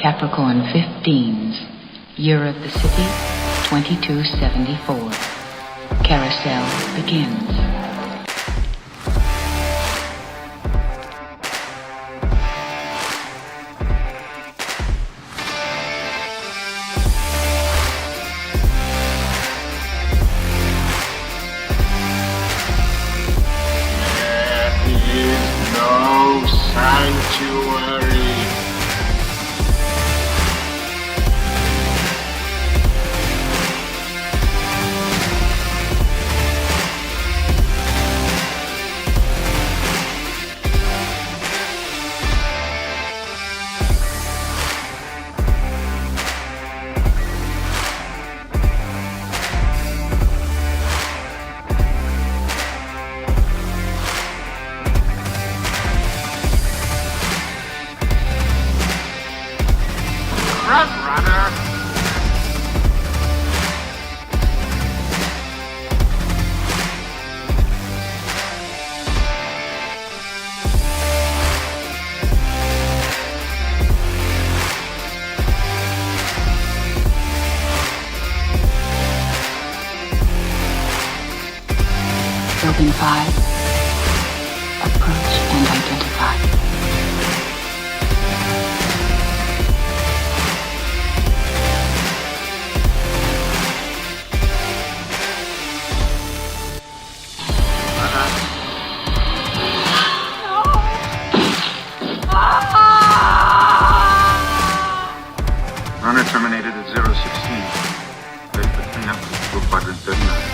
Capricorn 15s. Year of the city, 2274. Carousel begins. Building 5. Approach and identify. Runner terminated at 016. Ready for cleanup. Go quadrant 39.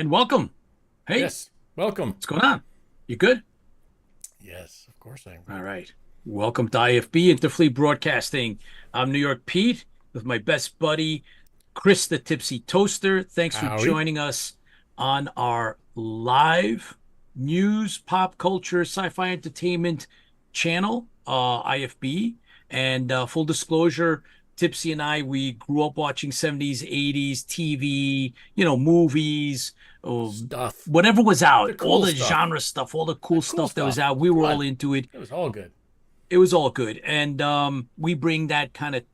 And welcome. Hey. Yes, welcome. What's going on? You good? Yes, of course I am. All right. Welcome to IFB Interfleet Broadcasting. I'm New York Pete with my best buddy, Chris the Tipsy Toaster. Thanks for joining us on our live news, pop culture, sci-fi entertainment channel, IFB. And full disclosure, Tipsy and I, we grew up watching 70s, 80s TV, movies, stuff, whatever was out, cool all the stuff. genre stuff, all the cool stuff that was out. We were all into it. It was all good. It was all good. And we bring that kind of,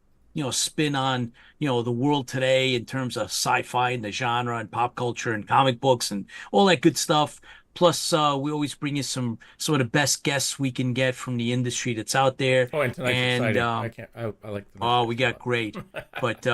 spin on, the world today in terms of sci-fi and the genre and pop culture and comic books and all that good stuff. Plus, we always bring you some of the best guests we can get from the industry that's out there. Oh, and tonight's exciting. I like the Oh, we got great. But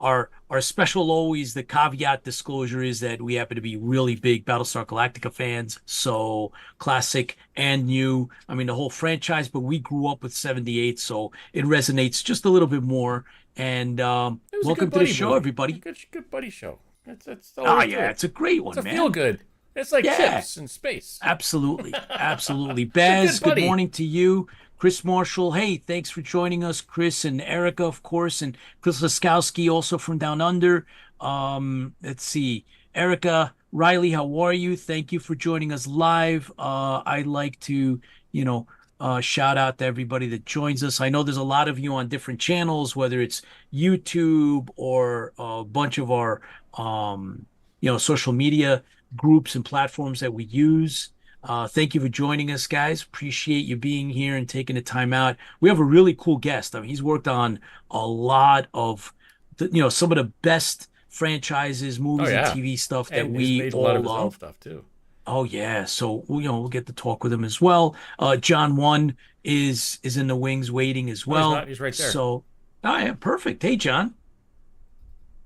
our special always, the caveat disclosure is that we happen to be really big Battlestar Galactica fans. So classic and new. I mean, the whole franchise, but we grew up with 78, so it resonates just a little bit more. And welcome to the show, everybody. Good buddy show. That's oh, yeah, it's a great one, it's man. Feel good. It's like chips in space. Absolutely. Absolutely. Baz, good morning to you. Chris Marshall, hey, thanks for joining us. Chris and Erica, of course, and Chris Laskowski, also from Down Under. Let's see. Erica, Riley, how are you? Thank you for joining us live. I'd like to, shout out to everybody that joins us. I know there's a lot of you on different channels, whether it's YouTube or a bunch of our, social media groups and platforms that we use. Thank you for joining us, guys. Appreciate you being here and taking the time out. We have a really cool guest. I mean, he's worked on a lot of, some of the best franchises, movies, and TV stuff that we all love. A lot of stuff too. Oh yeah, so we'll get to talk with him as well. John One is in the wings waiting as well. He's right there. So, oh yeah, perfect. Hey, John.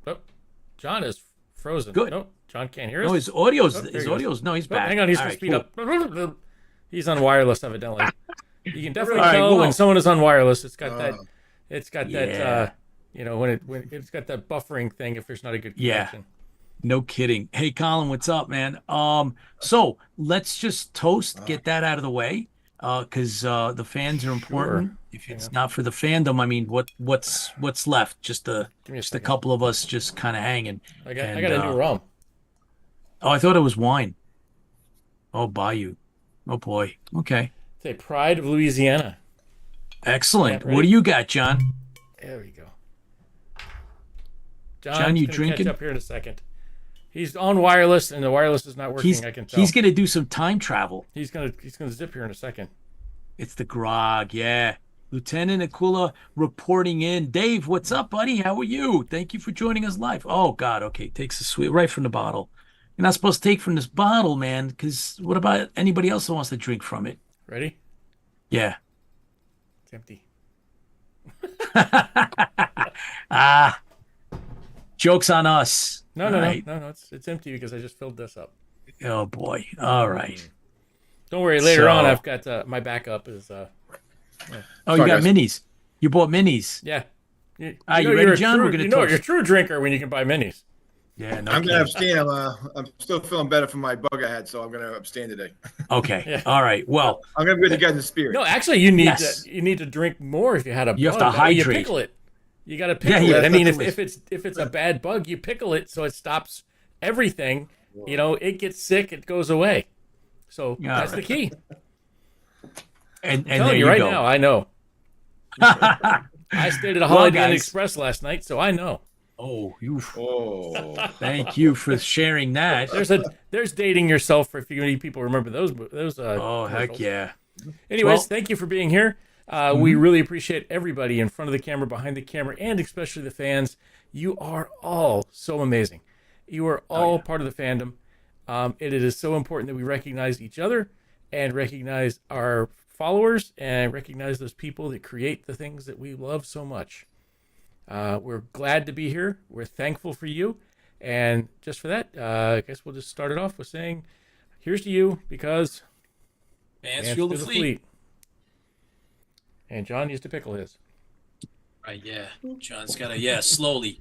Oh, John is frozen. Good. Nope. John can't hear us. No, his audio's no, he's back. Hang on, he's going to speed up. He's on wireless, evidently. You can definitely tell when someone is on wireless. It's got that. It's got that. When it's got that buffering thing. If there's not a good connection. Yeah. No kidding. Hey, Colin, what's up, man? So let's just toast. Get that out of the way, because the fans are important. Sure. If it's not for the fandom, I mean, what's left? Just a couple of us just kind of hanging. I got a new rum. Oh, I thought it was wine. Oh, Bayou. Oh, boy. Okay. Say Pride of Louisiana. Excellent. What do you got, John? There we go. John, you drinking? Catch up here in a second. He's on wireless, and the wireless is not working. I can tell. He's gonna do some time travel. He's gonna zip here in a second. It's the grog, yeah. Lieutenant Akula reporting in. Dave, what's up, buddy? How are you? Thank you for joining us live. Oh God, okay. Takes a sweet right from the bottle. You're not supposed to take from this bottle, man, because what about anybody else that wants to drink from it? Ready? Yeah. It's empty. Joke's on us. No, it's empty because I just filled this up. Oh, boy. All right. Don't worry. Later on, I've got my backup is... Oh, you got minis. You bought minis. Yeah. You ready, John? We're going to you're a true drinker when you can buy minis. Yeah, I'm going to abstain. I'm still feeling better from my bug I had, so I'm going to abstain today. Okay. Yeah. All right. Well, I'm going to be with you guys in the spirit. No, actually, you need to drink more if you had a bug. You have to hydrate. You pickle it. You got to pickle it. I mean, if it's a bad bug, you pickle it so it stops everything. It gets sick, it goes away. So that's the key. And I'm telling you right now, I know. I stayed at a Holiday Inn Express last night, so I know. Oh, thank you for sharing that. There's dating yourself for if you need people remember those. Heck yeah. Anyways, thank you for being here. We really appreciate everybody in front of the camera, behind the camera, and especially the fans. You are all so amazing. You are all part of the fandom. It is so important that we recognize each other and recognize our followers and recognize those people that create the things that we love so much. We're glad to be here. We're thankful for you. And just for that, I guess we'll just start it off with saying, here's to you, because fans fuel the fleet. And John used to pickle his. Right, yeah. John's got to, slowly.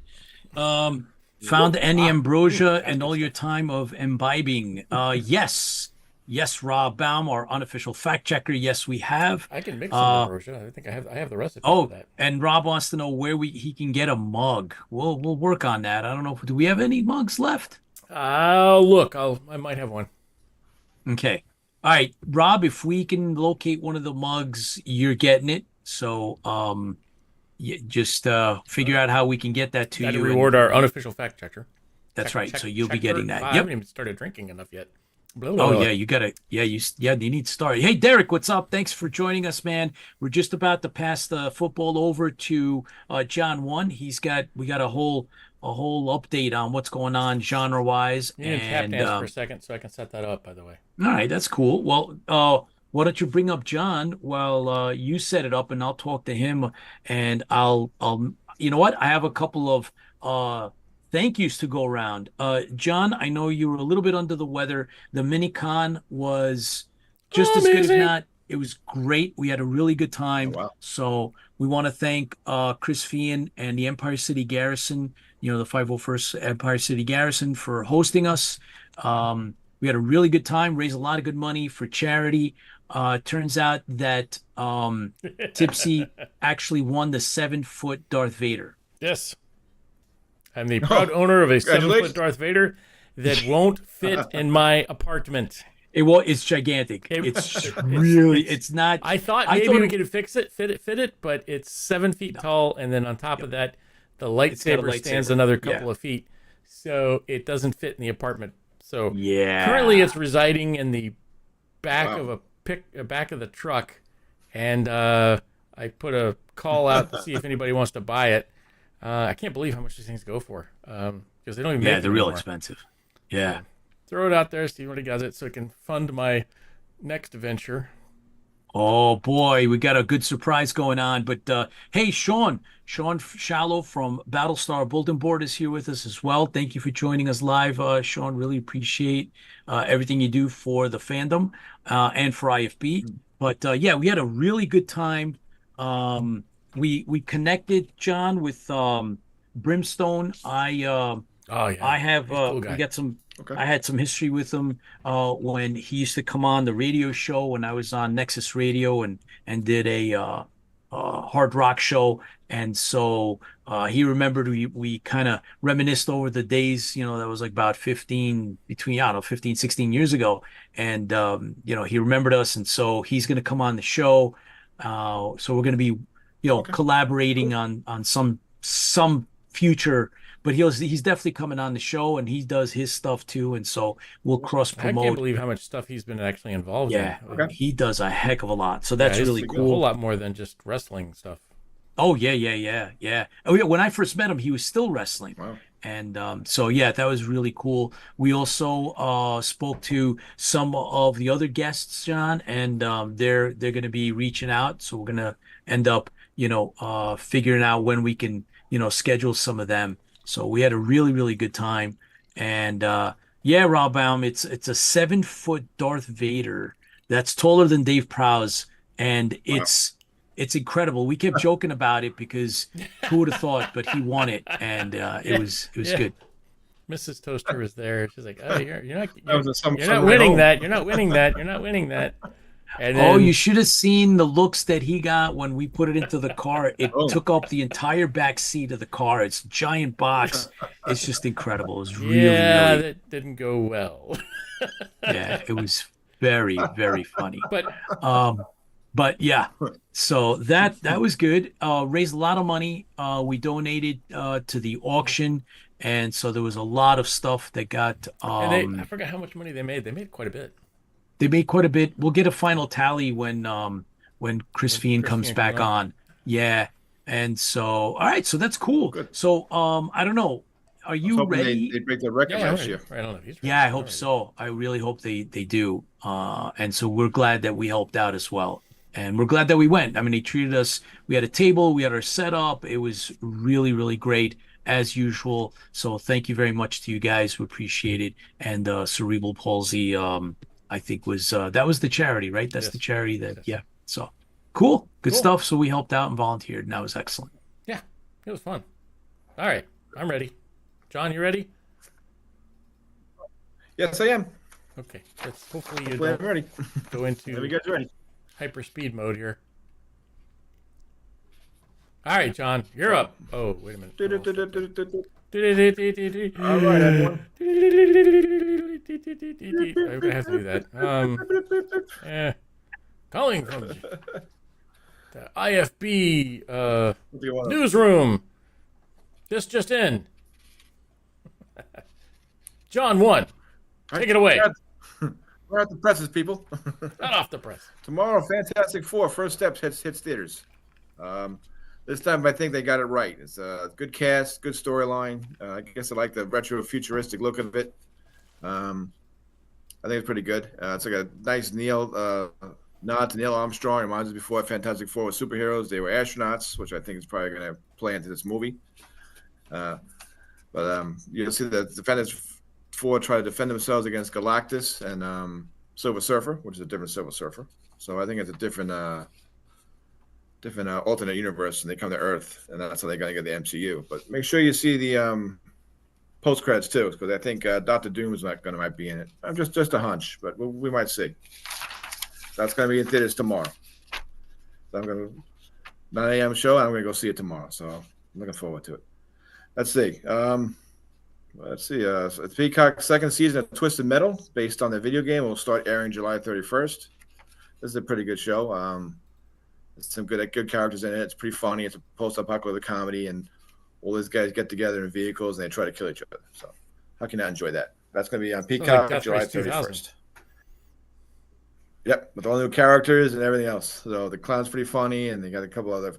Found any ambrosia and all your time of imbibing? Yes. Yes, Rob Baum, our unofficial fact checker. Yes, we have. I can mix some ambrosia. I think I have the recipe Oh, for that. and Rob wants to know where he can get a mug. We'll work on that. I don't know. Do we have any mugs left? Look, I might have one. Okay. All right, Rob, if we can locate one of the mugs, you're getting it. So, just figure out how we can get that to Got to you. reward our unofficial fact checker. That's right. So you'll be getting that. I Yep. haven't even started drinking enough yet. Oh yeah, you gotta. Yeah, you need to start. Hey, Derek, what's up? Thanks for joining us, man. We're just about to pass the football over to John One. We got a whole update on what's going on genre wise. You need to tap dance for a second so I can set that up. By the way. All right, that's cool. Well, why don't you bring up John while you set it up, and I'll talk to him, and I'll you know what? I have a couple of thank yous to go around. John, I know you were a little bit under the weather. The mini-con was just as good, if not. It was great. We had a really good time. Oh, wow. So we want to thank Chris Fian and the Empire City Garrison, the 501st Empire City Garrison, for hosting us. We had a really good time, raised a lot of good money for charity. Turns out that Tipsy actually won the 7-foot Darth Vader. Yes. I'm the proud owner of a 7-foot Congratulations. Darth Vader that won't fit in my apartment. It's gigantic. It's really, it's not. I thought maybe we could fix it, fit it, but it's 7 feet tall, and then on top of that, the lightsaber stands another couple of feet, so it doesn't fit in the apartment. So currently it's residing in the back of back of the truck, and I put a call out to see if anybody wants to buy it. I can't believe how much these things go for, because they don't even make them they're real anymore. expensive. Yeah. Throw it out there, see what he does it, so it can fund my next venture. Oh boy, we got a good surprise going on. But hey, Sean Shallow from Battlestar Bulletin Board is here with us as well. Thank you for joining us live, Sean. Really appreciate everything you do for the fandom and for IFB. But yeah, we had a really good time. We connected, John, with Brimstone. I have cool guy. we got some. Okay. I had some history with him when he used to come on the radio show when I was on Nexus Radio and did a hard rock show. And so he remembered we kind of reminisced over the days, that was like about 15, 16 years ago. And, he remembered us. And so he's going to come on the show. So we're going to be, collaborating on some future. But he's definitely coming on the show, and he does his stuff too, and so we'll cross promote. I can't believe how much stuff he's been actually involved in. Yeah, he does a heck of a lot, so that's really cool. A whole lot more than just wrestling stuff. Oh yeah. Oh yeah, when I first met him, he was still wrestling. Wow. And so yeah, that was really cool. We also spoke to some of the other guests, John, and they're going to be reaching out, so we're going to end up, figuring out when we can, schedule some of them. So we had a really, really good time. And Rob Baum, it's a 7-foot Darth Vader that's taller than Dave Prowse, and it's incredible. We kept joking about it because who would have thought, but he won it, and it was good. Mrs. Toaster was there. She's like, "Oh, you're not winning that." And then, you should have seen the looks that he got when we put it into the car. It took up the entire back seat of the car. It's a giant box. It's just incredible. It was really that didn't go well. Yeah, it was very, very funny. But yeah, so that was good. Raised a lot of money. We donated to the auction, and so there was a lot of stuff that got. And I forgot how much money they made. They made quite a bit. They made quite a bit. We'll get a final tally when Chris Fian comes back on. Yeah. And so, all right. So that's cool. Good. So, I don't know. Are you ready? They break the record last year. I don't know. Yeah, I hope so. I really hope they do. And so we're glad that we helped out as well. And we're glad that we went. I mean, they treated us. We had a table. We had our setup. It was really, really great as usual. So thank you very much to you guys. We appreciate it. And Cerebral Palsy, I think that was the charity, right? That's the charity that, So cool. Good stuff. So we helped out and volunteered, and that was excellent. Yeah, it was fun. All right. I'm ready. John, you ready? Yes, I am. Okay. Let's hopefully you I'm don't ready. go Are into you guys ready? hyperspeed mode here. All right, John, you're up. Oh, wait a minute. All right, everyone. I'm gonna have to do that. Calling from the IFB newsroom. This just in. John 1. Take it away. We're at the presses, people. Not off the press. Tomorrow, Fantastic Four: First Steps hits theaters. This time, I think they got it right. It's a good cast, good storyline. I guess I like the retro futuristic look of it. I think it's pretty good. It's like a nice nod to Neil Armstrong. It reminds us before Fantastic Four was superheroes. They were astronauts, which I think is probably going to play into this movie. But you'll see the defenders Four try to defend themselves against Galactus and Silver Surfer, which is a different Silver Surfer. So I think it's a different alternate universe, and they come to Earth, and that's how they're going to get the MCU. But make sure you see the post credits too, because I think Doctor Doom is might be in it. I'm just a hunch, but we might see. That's going to be in theaters tomorrow. So I'm going to 9 a.m. show, and I'm going to go see it tomorrow. So I'm looking forward to it. Let's see. It's Peacock's second season of Twisted Metal, based on the video game, will start airing July 31st. This is a pretty good show. There's some good characters in it. It's pretty funny. It's a post-apocalyptic comedy, and all these guys get together in vehicles and they try to kill each other. So how can you not enjoy that? That's going to be on Peacock July 31st. Yep, with all new characters and everything else. So the clown's pretty funny, and they got a couple other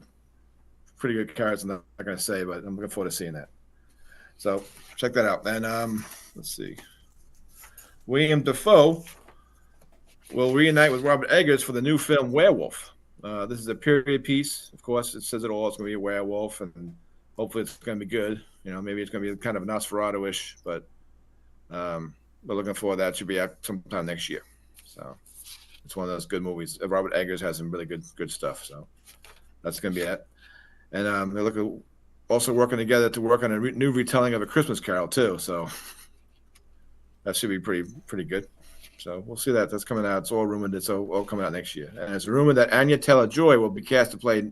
pretty good characters. I'm not going to say, but I'm looking forward to seeing that. So check that out. And let's see. William Dafoe will reunite with Robert Eggers for the new film Werewolf. This is a period piece. Of course, it says it all. It's going to be a werewolf, and hopefully it's going to be good. You know, maybe it's going to be kind of Nosferatu-ish, but we're looking forward to that. It should be out sometime next year. So it's one of those good movies. Robert Eggers has some really good stuff. So that's going to be it. And they're also working together to work on a new retelling of A Christmas Carol too. So that should be pretty good. So we'll see that. That's coming out. It's all rumored. It's all coming out next year. And it's rumored that Anya Taylor-Joy will be cast to play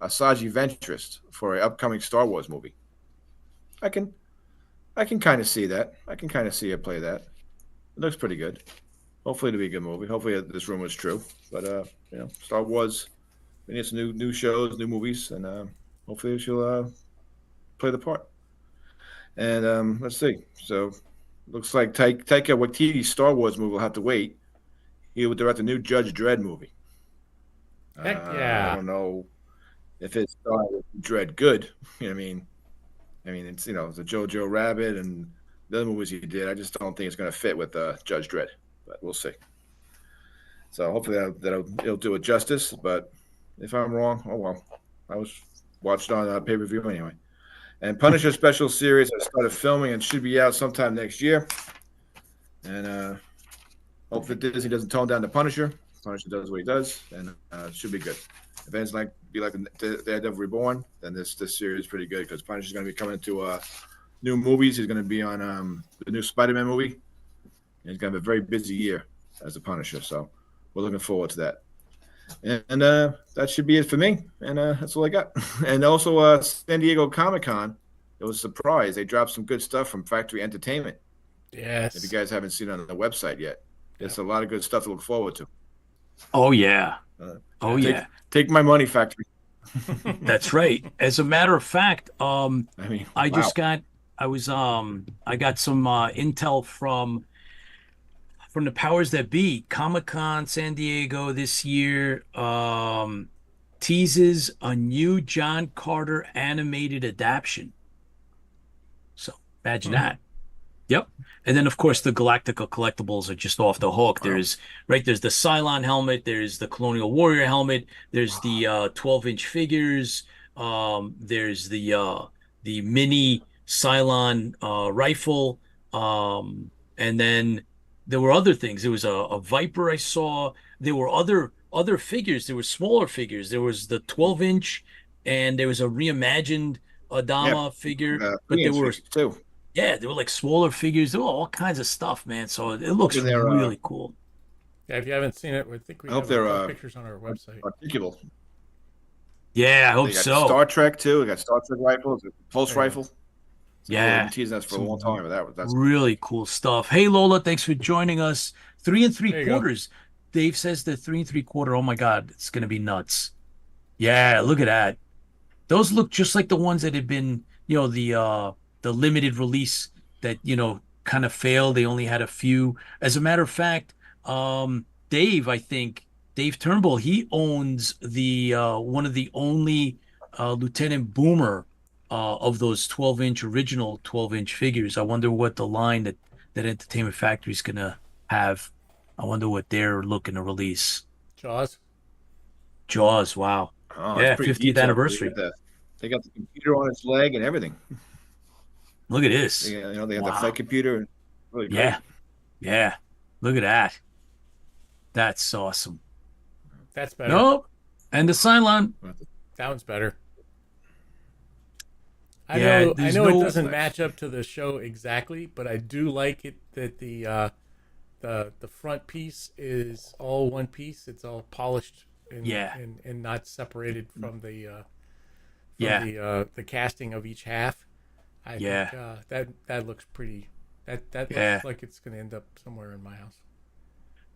Asajj Ventress for an upcoming Star Wars movie. I can kind of see that. I can kind of see her play that. It looks pretty good. Hopefully it'll be a good movie. Hopefully this rumor is true. But Star Wars, we need some new shows, new movies, and hopefully she'll play the part. And let's see. So looks like Taika Waititi's Star Wars movie will have to wait. He will direct a new Judge Dredd movie. Heck yeah. I don't know if it's Dredd good. I mean, it's it's a Jojo Rabbit and the other movies he did. I just don't think it's going to fit with Judge Dredd, but we'll see. So hopefully it'll do it justice. But if I'm wrong, oh well. I was watched on pay-per-view anyway. And Punisher special series has started filming and should be out sometime next year. And hopefully Disney doesn't tone down the Punisher. Punisher does what he does, and it should be good. If it's like the Daredevil Reborn, then this series is pretty good because Punisher is going to be coming to new movies. He's going to be on the new Spider-Man movie. And he's going to have a very busy year as a Punisher, so we're looking forward to that. And that should be it for me. And that's all I got. And also San Diego Comic-Con, it was a surprise. They dropped some good stuff from Factory Entertainment. Yes. If you guys haven't seen it on the website yet, it's a lot of good stuff to look forward to. Oh, yeah. Take my money, Factory. That's right. As a matter of fact, I got some intel from the powers that be. Comic-Con San Diego this year teases a new John Carter animated adaptation. So imagine that. Yep. And then, of course, the Galactica collectibles are just off the hook. Wow. There's the Cylon helmet. There's the Colonial Warrior helmet. There's the 12-inch figures. There's the mini Cylon rifle. And then there were other things. There was a Viper I saw. There were other figures. There were smaller figures. There was the 12-inch, and there was a reimagined Adama figure. But there were too. Yeah, they were like smaller figures. There were all kinds of stuff, man. So it looks Hoping they're, really cool. Yeah, if you haven't seen it, I think we I hope have a they're couple pictures on our website. articulable. Yeah, I hope They got so. Star Trek too. They got Star Trek rifles, pulse There you rifle. It's cool. They've Yeah, been teasing us for a some long time. But that's really cool stuff. Hey Lola, thanks for joining us. Three and three There you go. quarters. Dave says the 3 3/4. Oh my God, it's gonna be nuts. Yeah, look at that. Those look just like the ones that had been, the limited release that, kind of failed. They only had a few. As a matter of fact, Dave, I think Dave Turnbull, he owns the one of the only Lieutenant Boomer of those 12-inch original 12-inch figures. I wonder what the line that Entertainment Factory is gonna have. I wonder what they're looking to release. Jaws. Jaws, wow. oh, Yeah, it's pretty 50th detailed. anniversary. They got the computer on its leg and everything. Look at this. They have the Wow. flight computer. Really great. Yeah. Yeah. Look at that. That's awesome. That's better. Nope. And the Cylon. That one's better. I Yeah, know there's it no- doesn't match up to the show exactly, but I do like it that the front piece is all one piece. It's all polished and Yeah. and not separated from Yeah. the casting of each half. I Yeah. think that looks pretty. That Yeah. looks like it's going to end up somewhere in my house.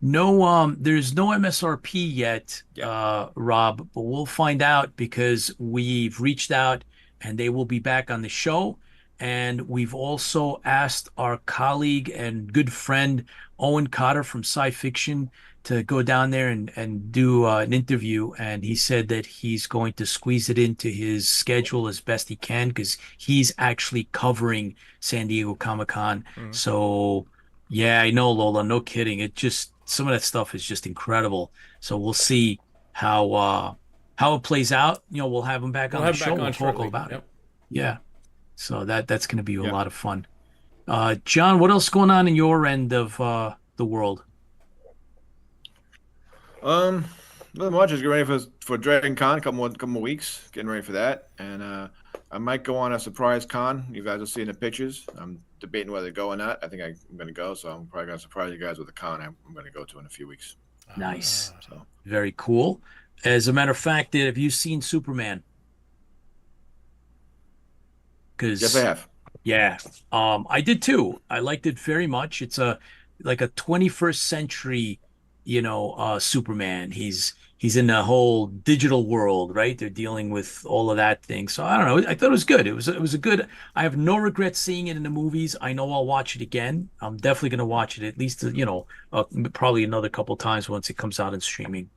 No, there's no MSRP yet, Yeah. Rob, but we'll find out because we've reached out and they will be back on the show. And we've also asked our colleague and good friend Owen Cotter from Sci Fiction to go down there and do an interview. And he said that he's going to squeeze it into his schedule as best he can because he's actually covering San Diego Comic-Con. So, yeah, I know, Lola, no kidding. It just some of that stuff is just incredible. So we'll see how it plays out. We'll have him back We'll on have the him show. back We'll on talk shortly. all about it. Yep. Yeah. So that's going to be a Yeah. lot of fun. John, what else going on in your end of the world? Nothing much. Just getting ready for Dragon Con. Couple more weeks. Getting ready for that, and I might go on a surprise con. You guys will see in the pictures. I'm debating whether to go or not. I think I'm going to go, so I'm probably going to surprise you guys with a con I'm going to go to in a few weeks. Nice. So Very cool. As a matter of fact, have you seen Superman? Because yes, I have. yeah, I did too. I liked it very much. It's like a 21st century, Superman. He's in the whole digital world, right? They're dealing with all of that thing. So I don't know. I thought it was good. It was a good. I have no regrets seeing it in the movies. I know I'll watch it again. I'm definitely going to watch it at least, probably another couple times once it comes out in streaming.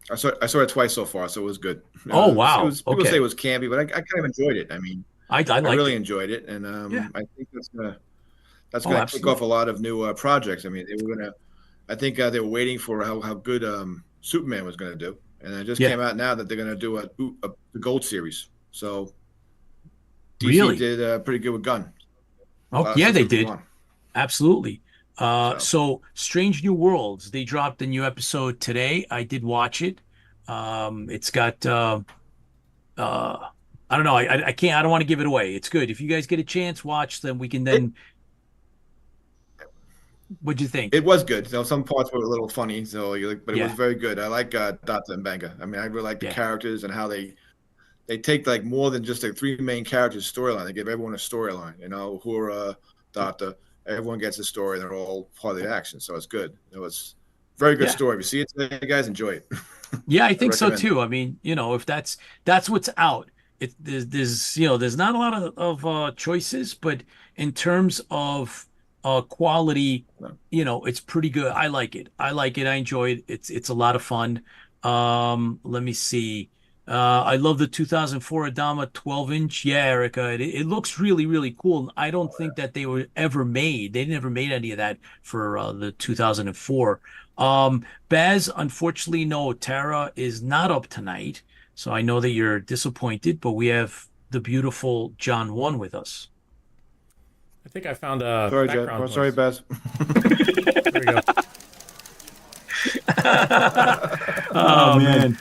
I saw it twice so far, so it was good. Oh, wow. People Okay. say it was campy, but I kind of enjoyed it. I mean, I I liked really it. enjoyed it, and Yeah. I think that's Oh, gonna kick absolutely. off a lot of new projects. I mean, I think they were waiting for how good Superman was gonna do, and it just Yeah. came out now that they're gonna do the Gold series. So DC Really? did pretty good with Gunn. Oh, yeah, they did. On. Absolutely. So. So Strange New Worlds, they dropped a new episode today. I did watch it. It's got I don't know. I can't. I don't want to give it away. It's good. If you guys get a chance, watch them. We can then. What'd you think? It was good. Some parts were a little funny, but it Yeah. was very good. I like Data and Benga. I mean, I really like the Yeah. characters and how they take like more than just the three main characters storyline. They give everyone a storyline. Uhura, Data, everyone gets a story. They're all part of the action, so it's good. It was very good Yeah. story. If you see it today, guys, enjoy it. Yeah, I think so recommend it. too. I mean, if that's what's out, there's not a lot of choices, but in terms of quality, it's pretty good. I like it. I enjoy it. It's a lot of fun. Let me see. I love the 2004 Adama 12-inch. Yeah, Erica, it looks really, really cool. I don't think that they were ever made. They never made any of that for the 2004. Baz, unfortunately, no, Tara is not up tonight. So I know that you're disappointed, but we have the beautiful John 1 with us. I think I found a Sorry, Jeff. background Oh, sorry, voice. Baz. There we go. Oh man.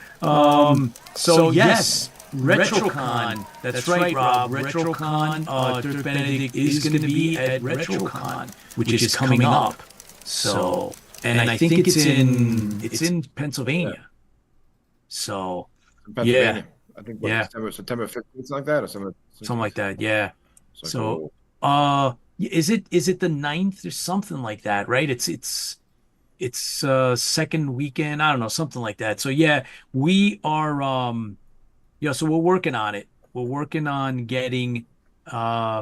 So yes, RetroCon. That's right, Rob. RetroCon. Dirk Benedict is going to be at RetroCon, which is coming up. So, and I think it's in Pennsylvania. Yeah. So, Pennsylvania. I think Yeah. September 15th, something like that, or something like that. Yeah. So, Is it the 9th or something like that, right? It's second weekend. I don't know, something like that. So yeah, we are so we're working on it. We're working on getting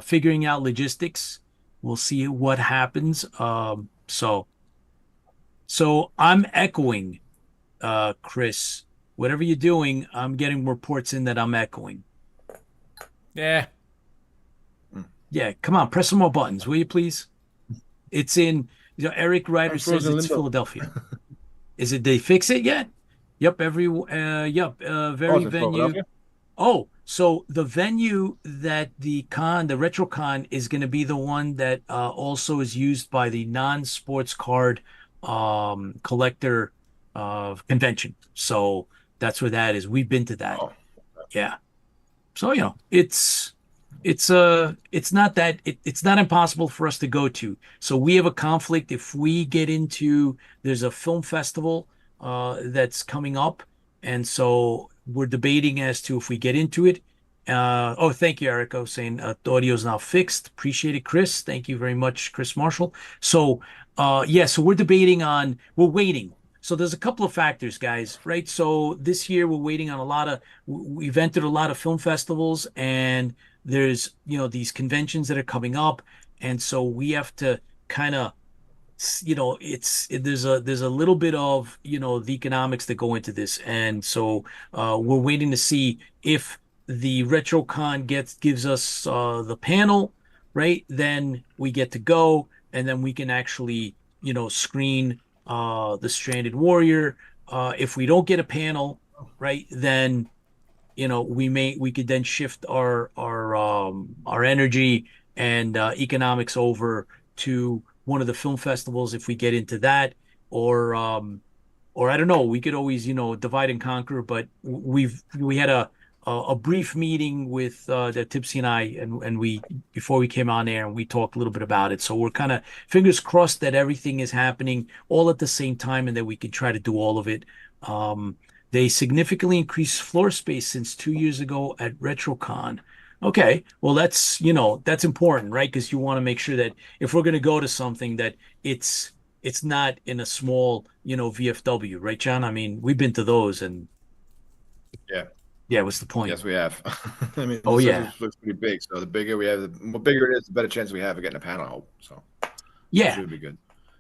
figuring out logistics. We'll see what happens. So I'm echoing Chris. Whatever you're doing, I'm getting reports in that I'm echoing. Yeah. Yeah, come on, press some more buttons, will you please? It's in, Eric Ryder says it's Philadelphia. Is it, they fix it yet? Yep, very venue. Philadelphia? Oh, so the venue that the RetroCon is going to be the one that also is used by the non-sports card collector convention. So that's where that is. We've been to that. Oh. Yeah. So, it's not that it's not impossible for us to go to. So we have a conflict if we get into, there's a film festival that's coming up, and so we're debating as to if we get into it. Thank you, Erico, saying the audio is now fixed. Appreciate it, Chris. Thank you very much, Chris Marshall. So so we're waiting. So there's a couple of factors, guys, right? So this year we're waiting on we've entered a lot of film festivals, and there's, these conventions that are coming up. And so we have to kind of, there's a little bit of, the economics that go into this. And so we're waiting to see if the RetroCon gives us the panel, right? Then we get to go, and then we can actually, screen the Stranded Warrior. If we don't get a panel, right, then we could then shift our energy and economics over to one of the film festivals if we get into that, or I don't know, we could always divide and conquer. But we had a brief meeting with that Tipsy and I, and we, before we came on air, and we talked a little bit about it. So we're kind of fingers crossed that everything is happening all at the same time, and that we can try to do all of it. They significantly increased floor space since 2 years ago at RetroCon. Okay, well that's important, right? Because you want to make sure that if we're going to go to something, that it's not in a small VFW, right, John? I mean, we've been to those, and yeah, what's the point? Yes, we have. I mean, it looks pretty big. So the bigger we have, the more bigger it is, the better chance we have of getting a panel. I hope. So yeah, it would be good.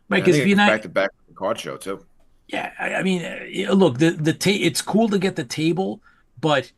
Right? Because if you're not back to back the card show too. Yeah, I mean, look, it's cool to get the table, but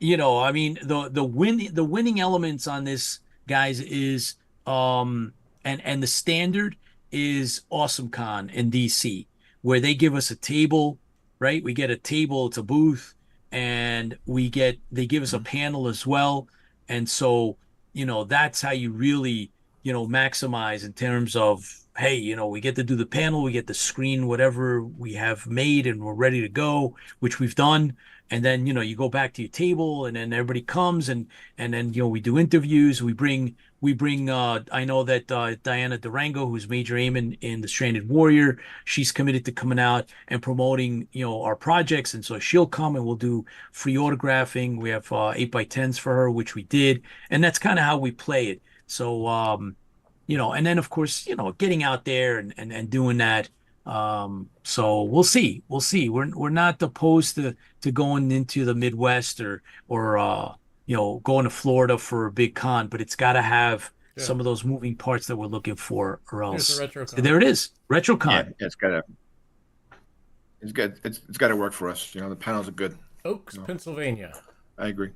I mean, the winning elements on this, guys, is and the standard is Awesome Con in DC, where they give us a table, right? We get a table, it's a booth, and they give us a panel as well, and so that's how you really maximize in terms of, hey, we get to do the panel, we get to screen whatever we have made, and we're ready to go, which we've done. And then, you go back to your table, and then everybody comes, and then, we do interviews. We bring, I know that Diana Durango, who's Major Aimon in The Stranded Warrior, she's committed to coming out and promoting, our projects. And so she'll come, and we'll do free autographing. We have 8x10s for her, which we did. And that's kind of how we play it. So, and then of course, getting out there and doing that. So we'll see. We're not opposed to going into the Midwest or going to Florida for a big con, but it's got to have some of those moving parts that we're looking for, or else. There it is, RetroCon. Yeah, it's good. It's got to work for us. The panels are good. Oaks, Pennsylvania. I agree.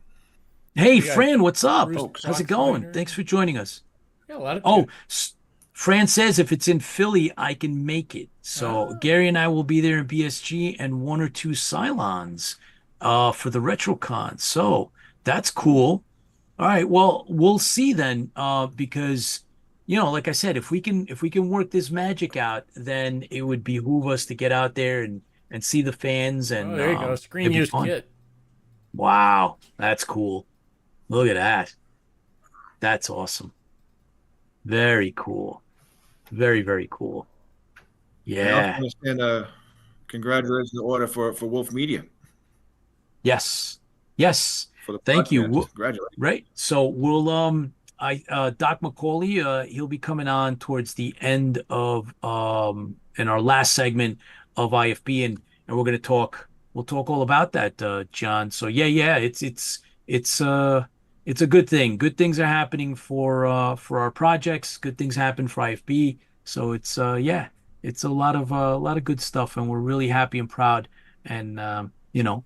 Hey, Fran, what's up? Bruce How's it going? Boxleitner. Thanks for joining us. Yeah, a lot of Fran says if it's in Philly, I can make it. So Gary and I will be there in BSG and 1 or 2 Cylons for the RetroCon. So that's cool. All right, well, we'll see then, because like I said, if we can work this magic out, then it would behoove us to get out there and see the fans. And there you go, screen used kit. Wow, that's cool. Look at that. That's awesome. Very cool. Very, very cool. And also Yeah. understand congratulations in order for Wolf Media Yes. Yes. for the Thank you. podcast. Congratulations. Right. So we'll Doc McCauley, he'll be coming on towards the end of in our last segment of IFB, and we're gonna we'll talk all about that, John. So yeah, it's a good thing. Good things are happening for our projects, good things happen for IFB. So yeah, it's a lot of good stuff, and we're really happy and proud. And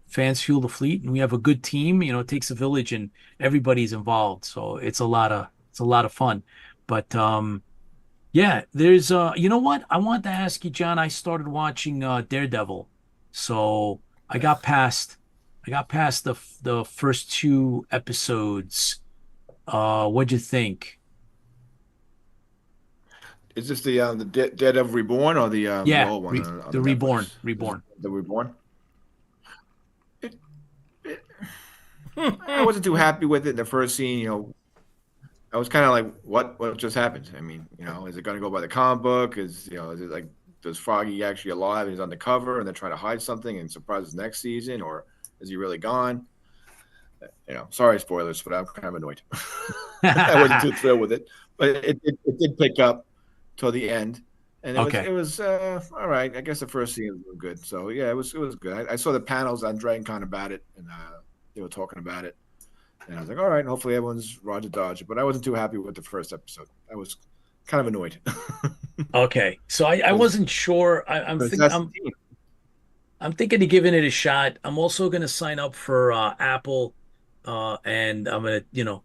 fans fuel the fleet, and we have a good team. It takes a village, and everybody's involved. So it's a lot of fun. But yeah, there's you know what? I want to ask you, John. I started watching Daredevil, so I got past the first two episodes. What'd you think? Is this the Daredevil Reborn or the Yeah, old one on the Netflix? Reborn. The Reborn. It, I wasn't too happy with it in the first scene. I was kind of like, what just happened? I mean, is it going to go by the comic book? Is it like, does Froggy actually alive and he's undercover and they're trying to hide something and surprise us next season, or is he really gone? Sorry, spoilers, but I'm kind of annoyed. I wasn't too thrilled with it, but it did pick up till the end, and Okay. it was all right. I guess the first scene was good, so yeah, it was good. I saw the panels on Dragon Con about it, and they were talking about it, and I was like, all right, hopefully everyone's Roger Dodger, but I wasn't too happy with the first episode. I was kind of annoyed. Okay. So I wasn't sure. I'm thinking of giving it a shot. I'm also going to sign up for Apple, and I'm gonna,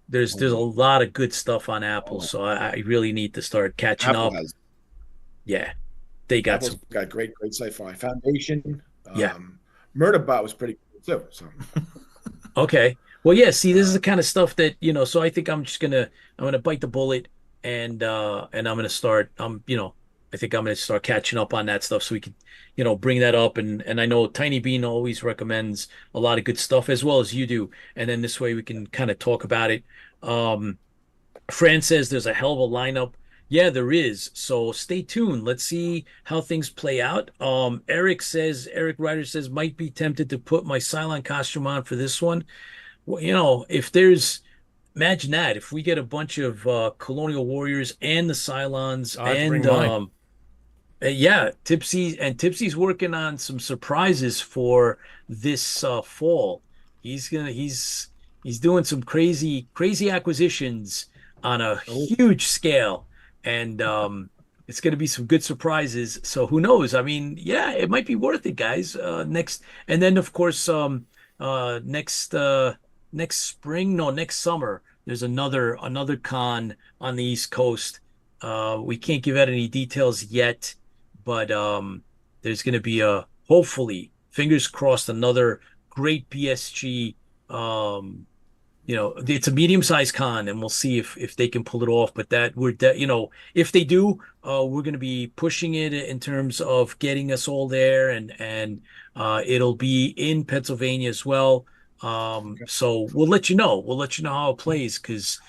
there's a lot of good stuff on Apple, so I really need to start catching Apple up. has Yeah, they got Apple's some. got great sci-fi. Foundation, Yeah. Murderbot was pretty good too. So Okay. Well, yeah. See, this is the kind of stuff that So I think I'm gonna bite the bullet, and I'm gonna start. I think I'm gonna start catching up on that stuff so we can, bring that up. And I know Tiny Bean always recommends a lot of good stuff as well as you do, and then this way we can kind of talk about it. Um, Fran says there's a hell of a lineup. Yeah, there is. So stay tuned. Let's see how things play out. Eric Ryder says, might be tempted to put my Cylon costume on for this one. Well, if there's, imagine that, if we get a bunch of Colonial Warriors and the Cylons I have to bring and mine. yeah, Tipsy's working on some surprises for this fall. He's doing some crazy acquisitions on a huge scale, and it's going to be some good surprises. So who knows? I mean, yeah, it might be worth it, guys. Next, and then of course, next spring, no, next summer, there's another con on the East Coast. We can't give out any details yet, but there's going to be hopefully, fingers crossed, another great BSG. It's a medium-sized con, and we'll see if they can pull it off. But if they do, we're going to be pushing it in terms of getting us all there, and it'll be in Pennsylvania as well. So we'll let you know. We'll let you know how it plays, because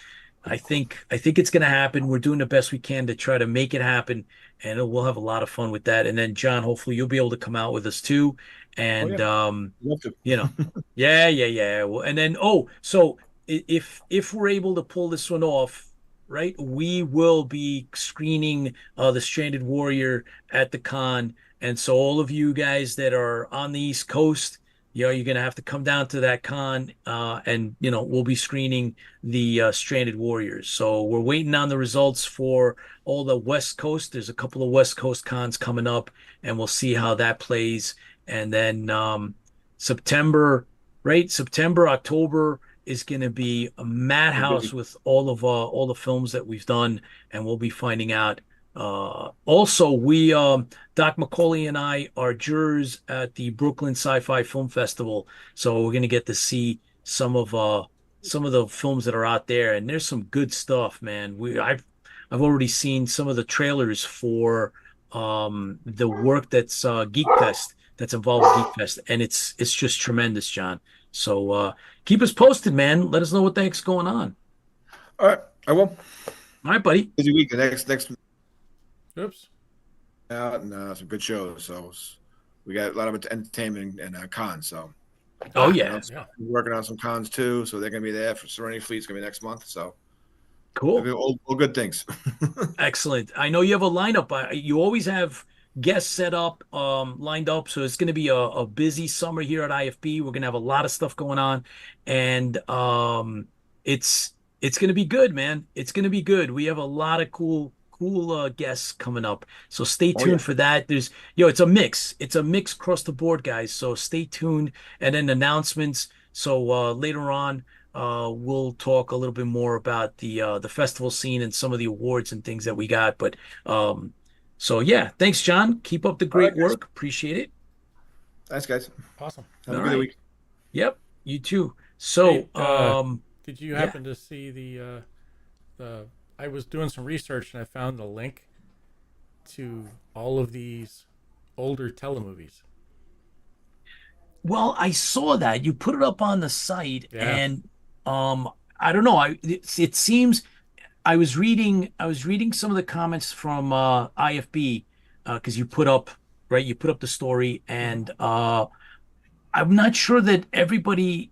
I think it's going to happen. We're doing the best we can to try to make it happen, and we'll have a lot of fun with that. And then John, hopefully you'll be able to come out with us too. And love to. yeah. Well, and then so if we're able to pull this one off, right, we will be screening the Stranded Warrior at the con. And so all of you guys that are on the East Coast, you're gonna have to come down to that con, and we'll be screening the Stranded Warriors. So we're waiting on the results for all the West Coast. There's a couple of West Coast cons coming up, and we'll see how that plays. And then September, right? September, October is going to be a madhouse with all the films that we've done, and we'll be finding out. Also, we Doc McCauley and I are jurors at the Brooklyn Sci-Fi Film Festival, so we're going to get to see some of the films that are out there, and there's some good stuff, man. I've already seen some of the trailers for the work that's Geek Fest, that's involved with Geek Fest, and it's just tremendous, John. So keep us posted, man. Let us know what the heck's going on. All right, I will. All right, buddy. Busy week. The next Oops. out and some good shows. So we got a lot of entertainment and cons. So Oh you yeah, know, we're working on some cons too. So they're gonna be there for Serenity Fleet's gonna be next month. So cool. all good things. Excellent. I know you have a lineup. You always have guests set up, lined up. So it's going to be a busy summer here at IFB. We're going to have a lot of stuff going on, and it's going to be good, man. It's going to be good. We have a lot of cool guests coming up. So stay tuned Yeah. for that. It's a mix. It's a mix across the board, guys. So stay tuned, and then announcements. So later on. We'll talk a little bit more about the festival scene and some of the awards and things that we got. But so yeah, thanks, John. Keep up the great work. Appreciate it. Thanks, guys. Awesome. Have a All good right. week. Yep, you too. So Hey, did you happen to see the? I was doing some research and I found a link to all of these older telemovies. well, I saw that you put it up on the site, Yeah. and I don't know. It seems I was reading some of the comments from IFB because you put up the story, and I'm not sure that everybody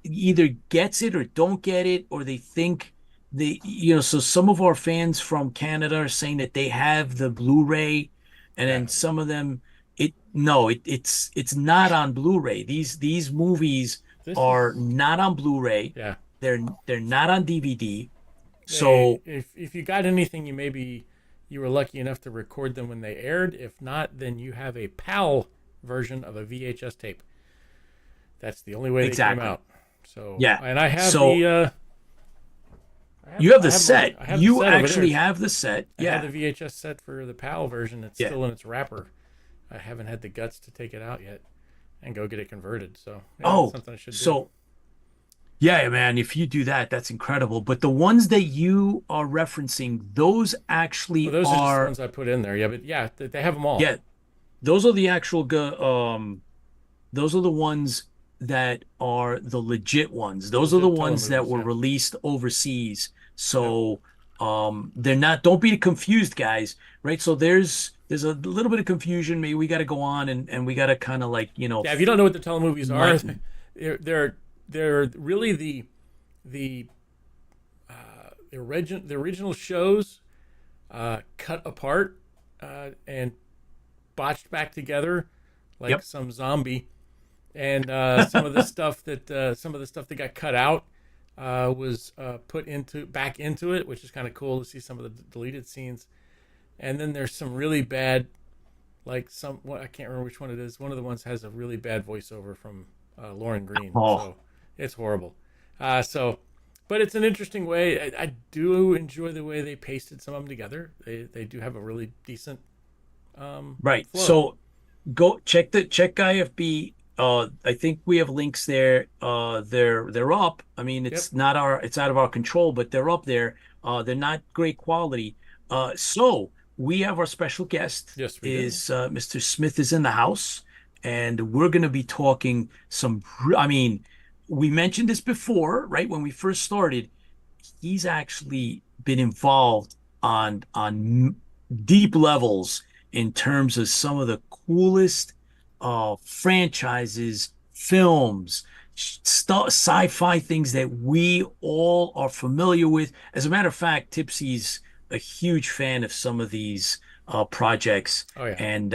either gets it or don't get it, or they think so some of our fans from Canada are saying that they have the Blu-ray, and then some of them it's not on Blu-ray. These movies are not on Blu-ray. Yeah. They're not on DVD. So if you got anything, you were lucky enough to record them when they aired. If not, then you have a PAL version of a VHS tape. That's the only way they came out. So yeah, and I have you have the set. I have the You set over actually there. have the set. I Yeah. have the VHS set for the PAL version. It's still in its wrapper. I haven't had the guts to take it out yet and go get it converted. So that's something I should do. Yeah, man, if you do that, that's incredible. But the ones that you are referencing, those actually Well, those are just the are ones I put in there. Yeah, but yeah, they have them all. yeah, those are the actual those are the ones that are the legit ones. Those are the Legit ones that telemovies, were yeah. released overseas. So they're not, don't be confused, guys, right? So there's a little bit of confusion. Maybe we got to go on and we got to kind of Yeah, if you don't know what the telemovies are, Right. they're really the original shows cut apart and botched back together like some zombie, and some of the stuff that got cut out was put back into it, which is kind of cool to see some of the deleted scenes. And then there's some really bad, I can't remember which one it is. One of the ones has a really bad voiceover from Lauren Green. So it's horrible. But it's an interesting way. I do enjoy the way they pasted some of them together. They do have a really decent right. flow. So go check IFB. I think we have links there. They're up. I mean, it's out of our control, but they're up there. They're not great quality. So we have our special guest. Yes, we do. Mr. Smith is in the house, and we're going to be talking we mentioned this before, right? When we first started, he's actually been involved on deep levels in terms of some of the coolest franchises, films, sci-fi things that we all are familiar with. As a matter of fact, Tipsy's a huge fan of some of these projects. Oh yeah. And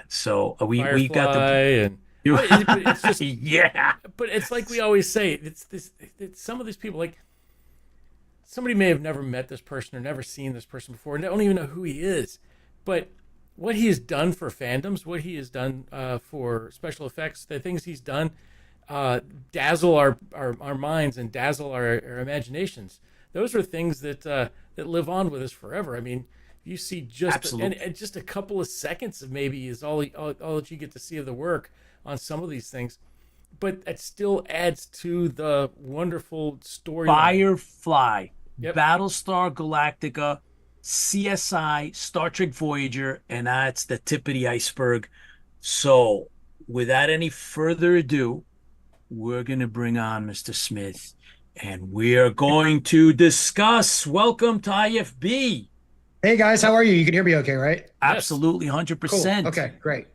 so we got Firefly the it's just yeah. But it's like we always say, it's some of these people, like somebody may have never met this person or never seen this person before and don't even know who he is, but what he has done for fandoms, what he has done for special effects, the things he's done dazzle our minds and dazzle our imaginations. Those are things that live on with us forever. I mean, you see just and just a couple of seconds of maybe is all that you get to see of the work on some of these things, but it still adds to the wonderful story. Firefly, Battlestar Galactica, CSI, Star Trek Voyager, and that's the tip of the iceberg. So without any further ado, we're going to bring on Mr. Smith, and we are going to discuss. Welcome to IFB. Hey guys, how are you? You can hear me okay, right? Absolutely, 100%. Cool. Okay, great.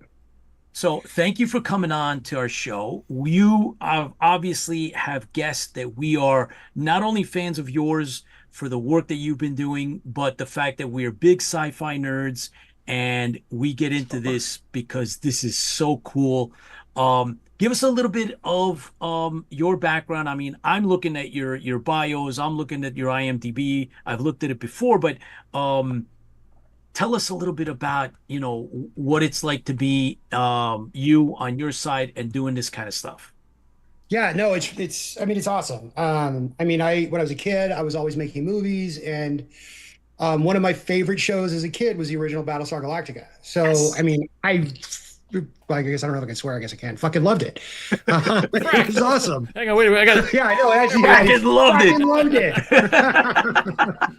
So thank you for coming on to our show. You obviously have guessed that we are not only fans of yours for the work that you've been doing, but the fact that we are big sci-fi nerds, and we get into this because this is so cool. Give us a little bit of your background. I mean, I'm looking at your bios. I'm looking at your IMDb. I've looked at it before, but tell us a little bit about, what it's like to be you on your side and doing this kind of stuff. Yeah, no, it's awesome. When I was a kid, I was always making movies, and one of my favorite shows as a kid was the original Battlestar Galactica. So, yes. I guess I don't know if I can swear. I guess I can. Fucking loved it. It was awesome. Hang on, wait. I got it. Yeah, I know. Actually, I loved it.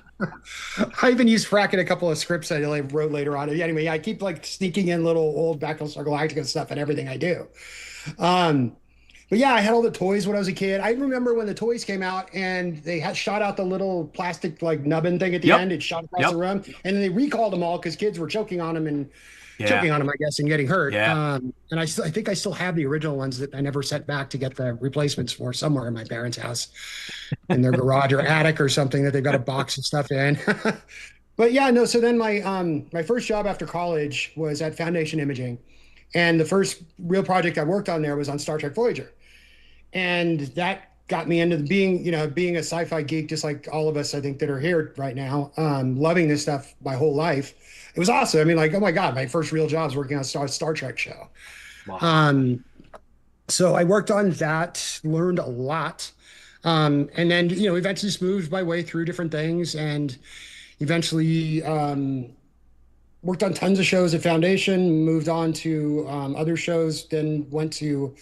I even used Frack in a couple of scripts I wrote later on. Anyway, I keep sneaking in little old Battlestar Galactica stuff in everything I do. But yeah, I had all the toys when I was a kid. I remember when the toys came out and they had shot out the little plastic nubbin thing at the end. It shot across the room, and then they recalled them all because kids were choking on them and I guess, and getting hurt. Yeah. And I think I still have the original ones that I never sent back to get the replacements for, somewhere in my parents' house, in their garage or attic or something that they've got a box of stuff in. But yeah, no. So then my first job after college was at Foundation Imaging, and the first real project I worked on there was on Star Trek Voyager, and that got me into being a sci-fi geek, just like all of us, I think, that are here right now, loving this stuff my whole life. It was awesome. I mean, oh my God, my first real job was working on a Star Trek show. Wow. So I worked on that, learned a lot. And then, eventually just moved my way through different things, and eventually worked on tons of shows at Foundation, moved on to other shows, then went to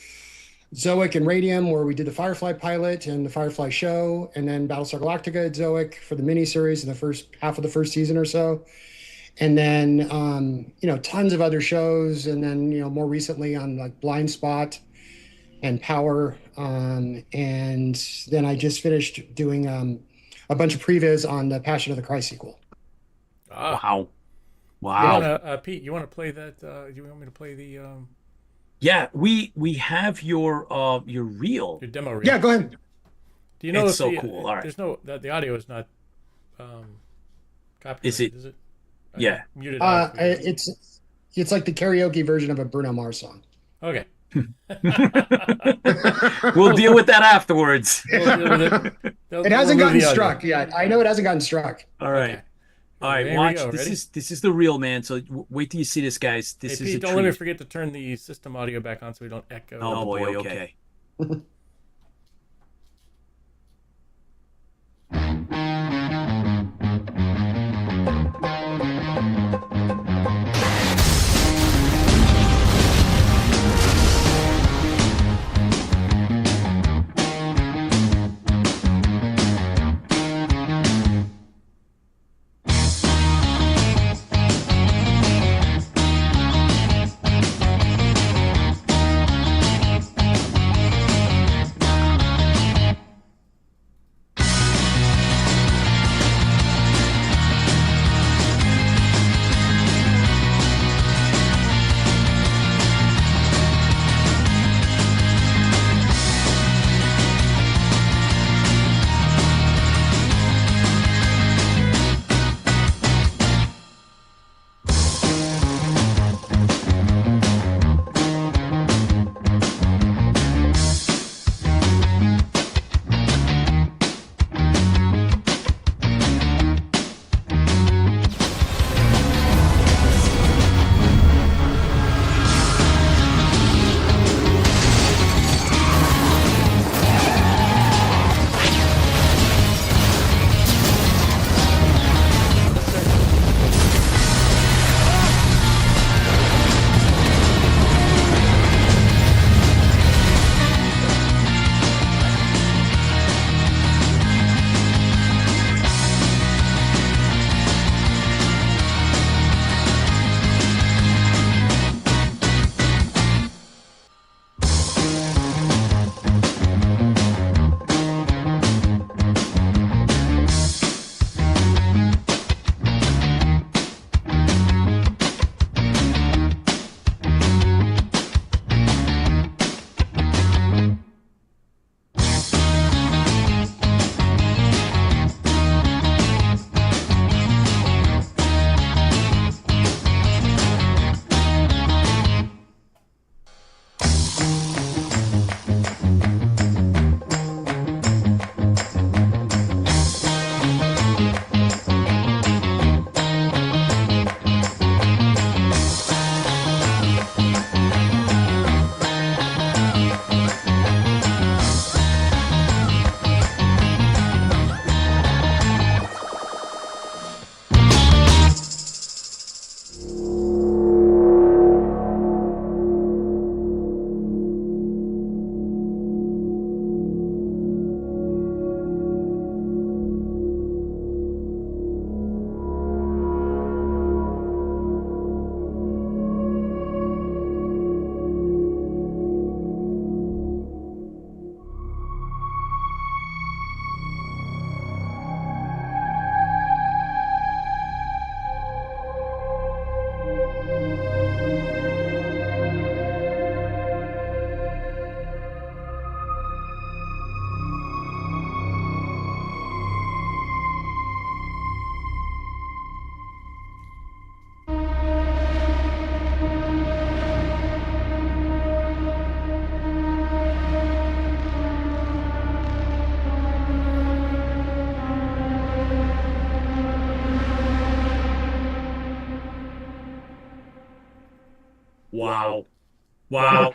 Zoic and Radium, where we did the Firefly pilot and the Firefly show, and then Battlestar Galactica at Zoic for the miniseries in the first half of the first season or so. And then, tons of other shows. And then, more recently on Blind Spot and Power. And then I just finished doing a bunch of previs on the Passion of the Christ sequel. Wow. Pete, you want to play that? Do you want me to play the... Yeah, we have your reel. Your demo reel. Yeah, go ahead. Do you know it's so cool. All right. There's the audio is not copyrighted, is it? Yeah. Muted it's like the karaoke version of a Bruno Mars song. Okay. We'll deal with that afterwards. We'll deal with it. It hasn't gotten struck yet. I know it hasn't gotten struck. All right. Okay. All right, watch. This is the real man. So wait till you see this, guys. This is Pete, a don't treat. let me forget to turn the system audio back on so we don't echo. Oh boy, okay. Wow. Wow.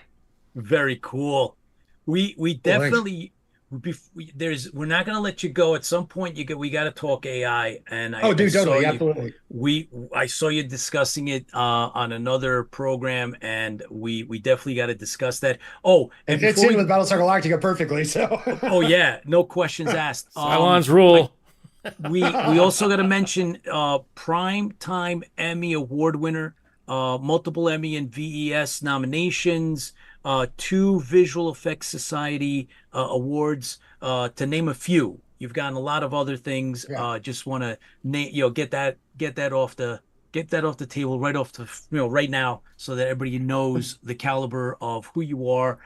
Very cool. We Cool, thanks. definitely we're not going to let you go. At some point we got to talk AI, and Oh, I dude, saw totally, you absolutely. I saw you discussing it on another program, and we definitely got to discuss that. Oh, It and fits before in we with Battlestar Galactica perfectly. So, oh yeah, no questions asked. Cylons I rule. we also got to mention prime time Emmy Award winner, multiple Emmy and VES nominations, two Visual Effects Society awards, to name a few. You've gotten a lot of other things. yeah. Just want to name, get that off the table right off the right now, so that everybody knows the caliber of who you are.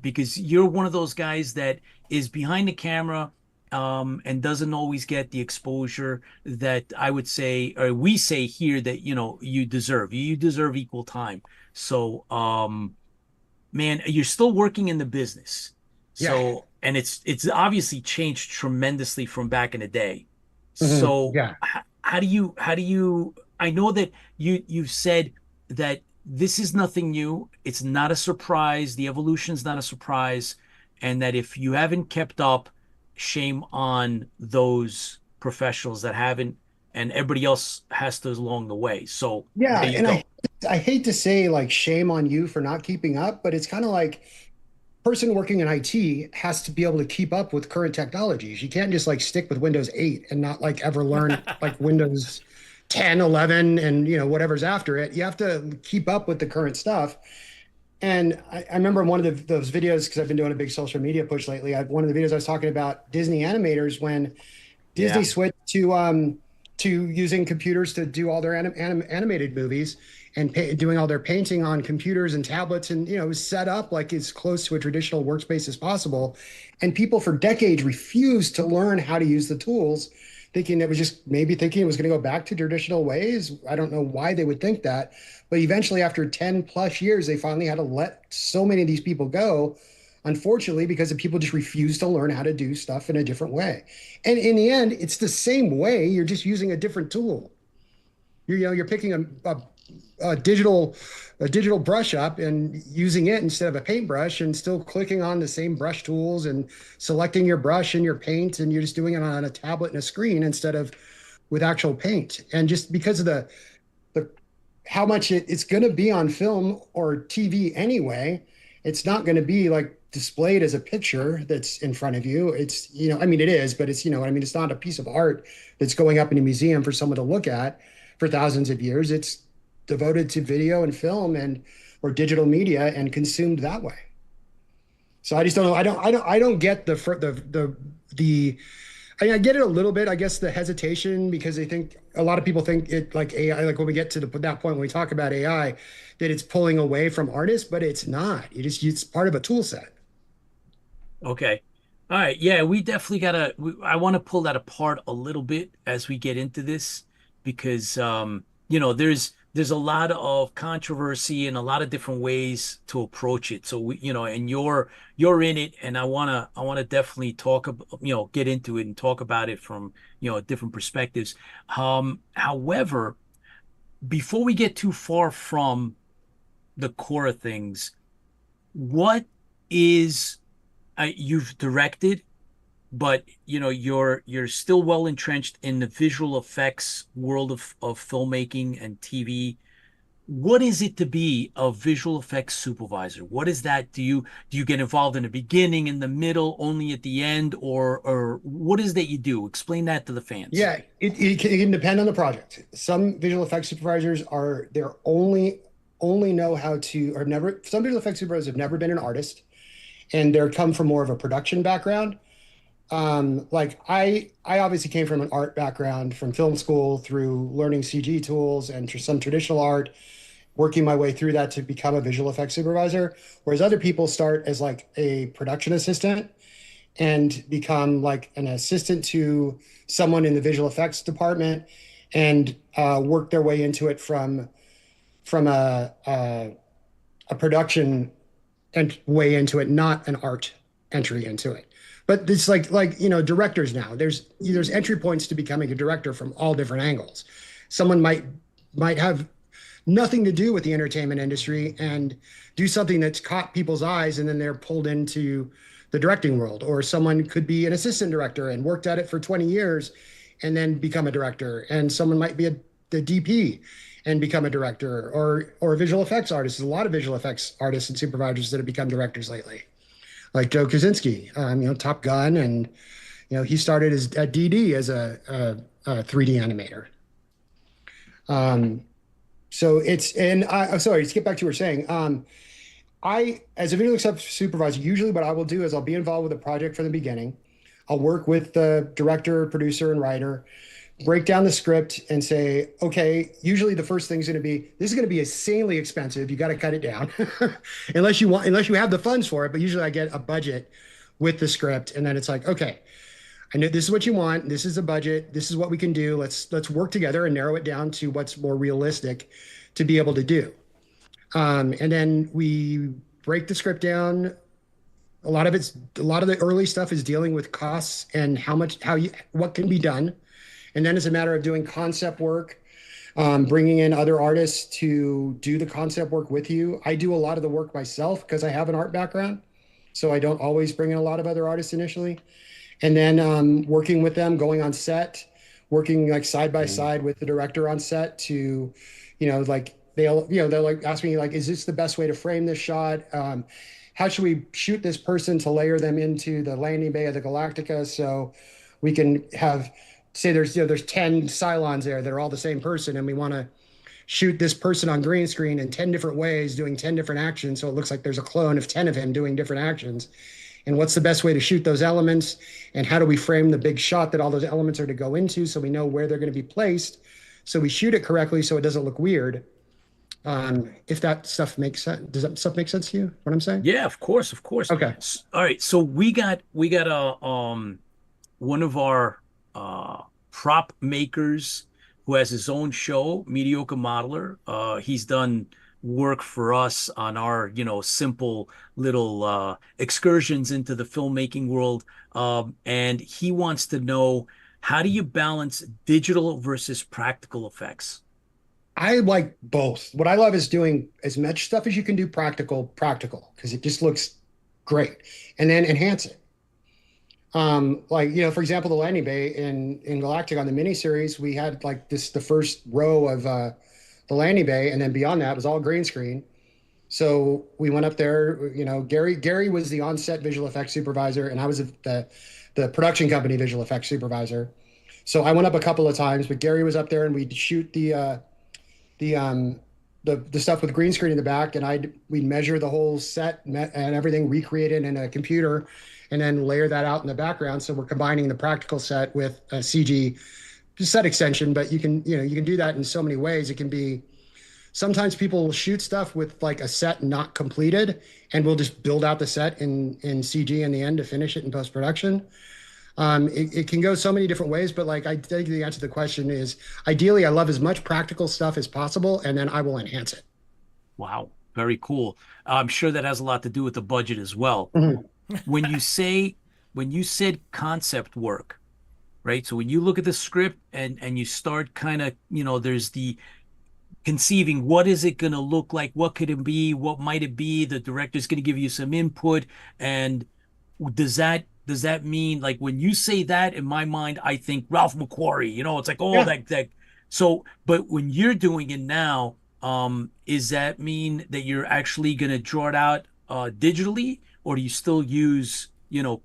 Because you're one of those guys that is behind the camera, and doesn't always get the exposure that I would say, or we say here, that you deserve. You deserve equal time. So, man, you're still working in the business. Yeah. So, and it's obviously changed tremendously from back in the day. Mhm. So, Yeah. how do you? I know that you've said that this is nothing new. It's not a surprise. The evolution's not a surprise, and that if you haven't kept up, shame on those professionals that haven't, and everybody else has to along the way. So Yeah. there you And go. I hate to say like shame on you for not keeping up, but it's kind of like person working in IT has to be able to keep up with current technologies. You can't just like stick with Windows 8 and not like ever learn like Windows 10, 11, and whatever's after it. You have to keep up with the current stuff. And I remember in one of those videos, because I've been doing a big social media push lately. One of the videos I was talking about Disney animators when Disney Yeah. switched to using computers to do all their animated movies and doing all their painting on computers and tablets, and it was set up like as close to a traditional workspace as possible. And people for decades refused to learn how to use the tools, thinking it was going to go back to traditional ways. I don't know why they would think that, but eventually, after 10 plus years, they finally had to let so many of these people go, unfortunately, because the people just refuse to learn how to do stuff in a different way. And in the end, it's the same way. You're just using a different tool. You're picking a digital brush up and using it instead of a paintbrush, and still clicking on the same brush tools and selecting your brush and your paint, and you're just doing it on a tablet and a screen instead of with actual paint. And just because of the how much it's going to be on film or TV anyway, it's not going to be like displayed as a picture that's in front of you. It's, I mean, it is, but it's, it's not a piece of art that's going up in a museum for someone to look at for thousands of years. It's devoted to video and film and or digital media and consumed that way. So I just don't know. I don't get the I mean, I get it a little bit, I guess, the hesitation, because a lot of people think it like AI, like when we get to that point when we talk about AI, that it's pulling away from artists, but it's not. It's part of a tool set. Okay. All right. Yeah, we definitely gotta. I want to pull that apart a little bit as we get into this, because there's a lot of controversy and a lot of different ways to approach it. So and you're in it, and I wanna definitely talk about, get into it and talk about it from different perspectives. However, before we get too far from the core of things, what is you've directed, but you're still well entrenched in the visual effects world of filmmaking and TV. What is it to be a visual effects supervisor? What is that? Do you get involved in the beginning, in the middle, only at the end, or what is that you do? Explain that to the fans. Yeah, it can depend on the project. Some visual effects supervisors they're only know how to, or never, some visual effects supervisors have never been an artist, and they're come from more of a production background. Like I obviously came from an art background from film school through learning CG tools and some traditional art, working my way through that to become a visual effects supervisor. Whereas other people start as like a production assistant and become like an assistant to someone in the visual effects department, and work their way into it from a production and way into it, not an art entry into it. But it's like directors now. There's entry points to becoming a director from all different angles. Someone might have nothing to do with the entertainment industry and do something that's caught people's eyes, and then they're pulled into the directing world. Or someone could be an assistant director and worked at it for 20 years and then become a director. And someone might be the DP and become a director, or a visual effects artist. There's a lot of visual effects artists and supervisors that have become directors lately, like Joe Kosinski, Top Gun, and he started at DD as a 3D animator. So it's, and I'm sorry, to get back to what you were saying. I, as a visual effects supervisor, usually what I will do is I'll be involved with a project from the beginning. I'll work with the director, producer, and writer, break down the script and say, okay, usually the first thing's going to be, this is going to be insanely expensive. You got to cut it down unless you have the funds for it. But usually I get a budget with the script, and then it's like, okay, I know this is what you want. This is the budget. This is what we can do. Let's work together and narrow it down to what's more realistic to be able to do. And then we break the script down. A lot of the early stuff is dealing with costs and what can be done. And then it's a matter of doing concept work, bringing in other artists to do the concept work with you. I do a lot of the work myself because I have an art background, so I don't always bring in a lot of other artists initially. And then working with them, going on set, working like side by side with the director on set to, they'll like ask me like, is this the best way to frame this shot? How should we shoot this person to layer them into the landing bay of the Galactica so we can have, say there's 10 Cylons there that are all the same person, and we want to shoot this person on green screen in 10 different ways doing 10 different actions, so it looks like there's a clone of 10 of him doing different actions. And what's the best way to shoot those elements, and how do we frame the big shot that all those elements are to go into so we know where they're going to be placed, so we shoot it correctly so it doesn't look weird. If that stuff makes sense. Does that stuff make sense to you, what I'm saying? Yeah, of course. Okay. All right. So we got one of our prop makers who has his own show, Mediocre Modeler. He's done work for us on our, simple little excursions into the filmmaking world. And he wants to know, how do you balance digital versus practical effects? I like both. What I love is doing as much stuff as you can do practical, because it just looks great, and then enhance it. For example, the landing bay in Galactic on the miniseries, we had the first row of the landing bay, and then beyond that was all green screen. So we went up there, Gary was the on-set visual effects supervisor, and I was the production company visual effects supervisor. So I went up a couple of times, but Gary was up there, and we'd shoot the stuff with green screen in the back, and we'd measure the whole set and everything, recreate it in a computer, and then layer that out in the background. So we're combining the practical set with a CG set extension, but you can do that in so many ways. It can be, sometimes people will shoot stuff with like a set not completed, and we'll just build out the set in CG in the end to finish it in post-production. It can go so many different ways, but I think the answer to the question is, ideally, I love as much practical stuff as possible, and then I will enhance it. Wow, very cool. I'm sure that has a lot to do with the budget as well. Mm-hmm. When you said concept work, right? So when you look at the script and you start kind of, there's the conceiving, what is it going to look like? What could it be? What might it be? The director's going to give you some input. And does that mean, like, when you say that, in my mind, I think Ralph McQuarrie, it's like, oh, yeah. that. So, but when you're doing it now, is that mean that you're actually going to draw it out digitally, or do you still use,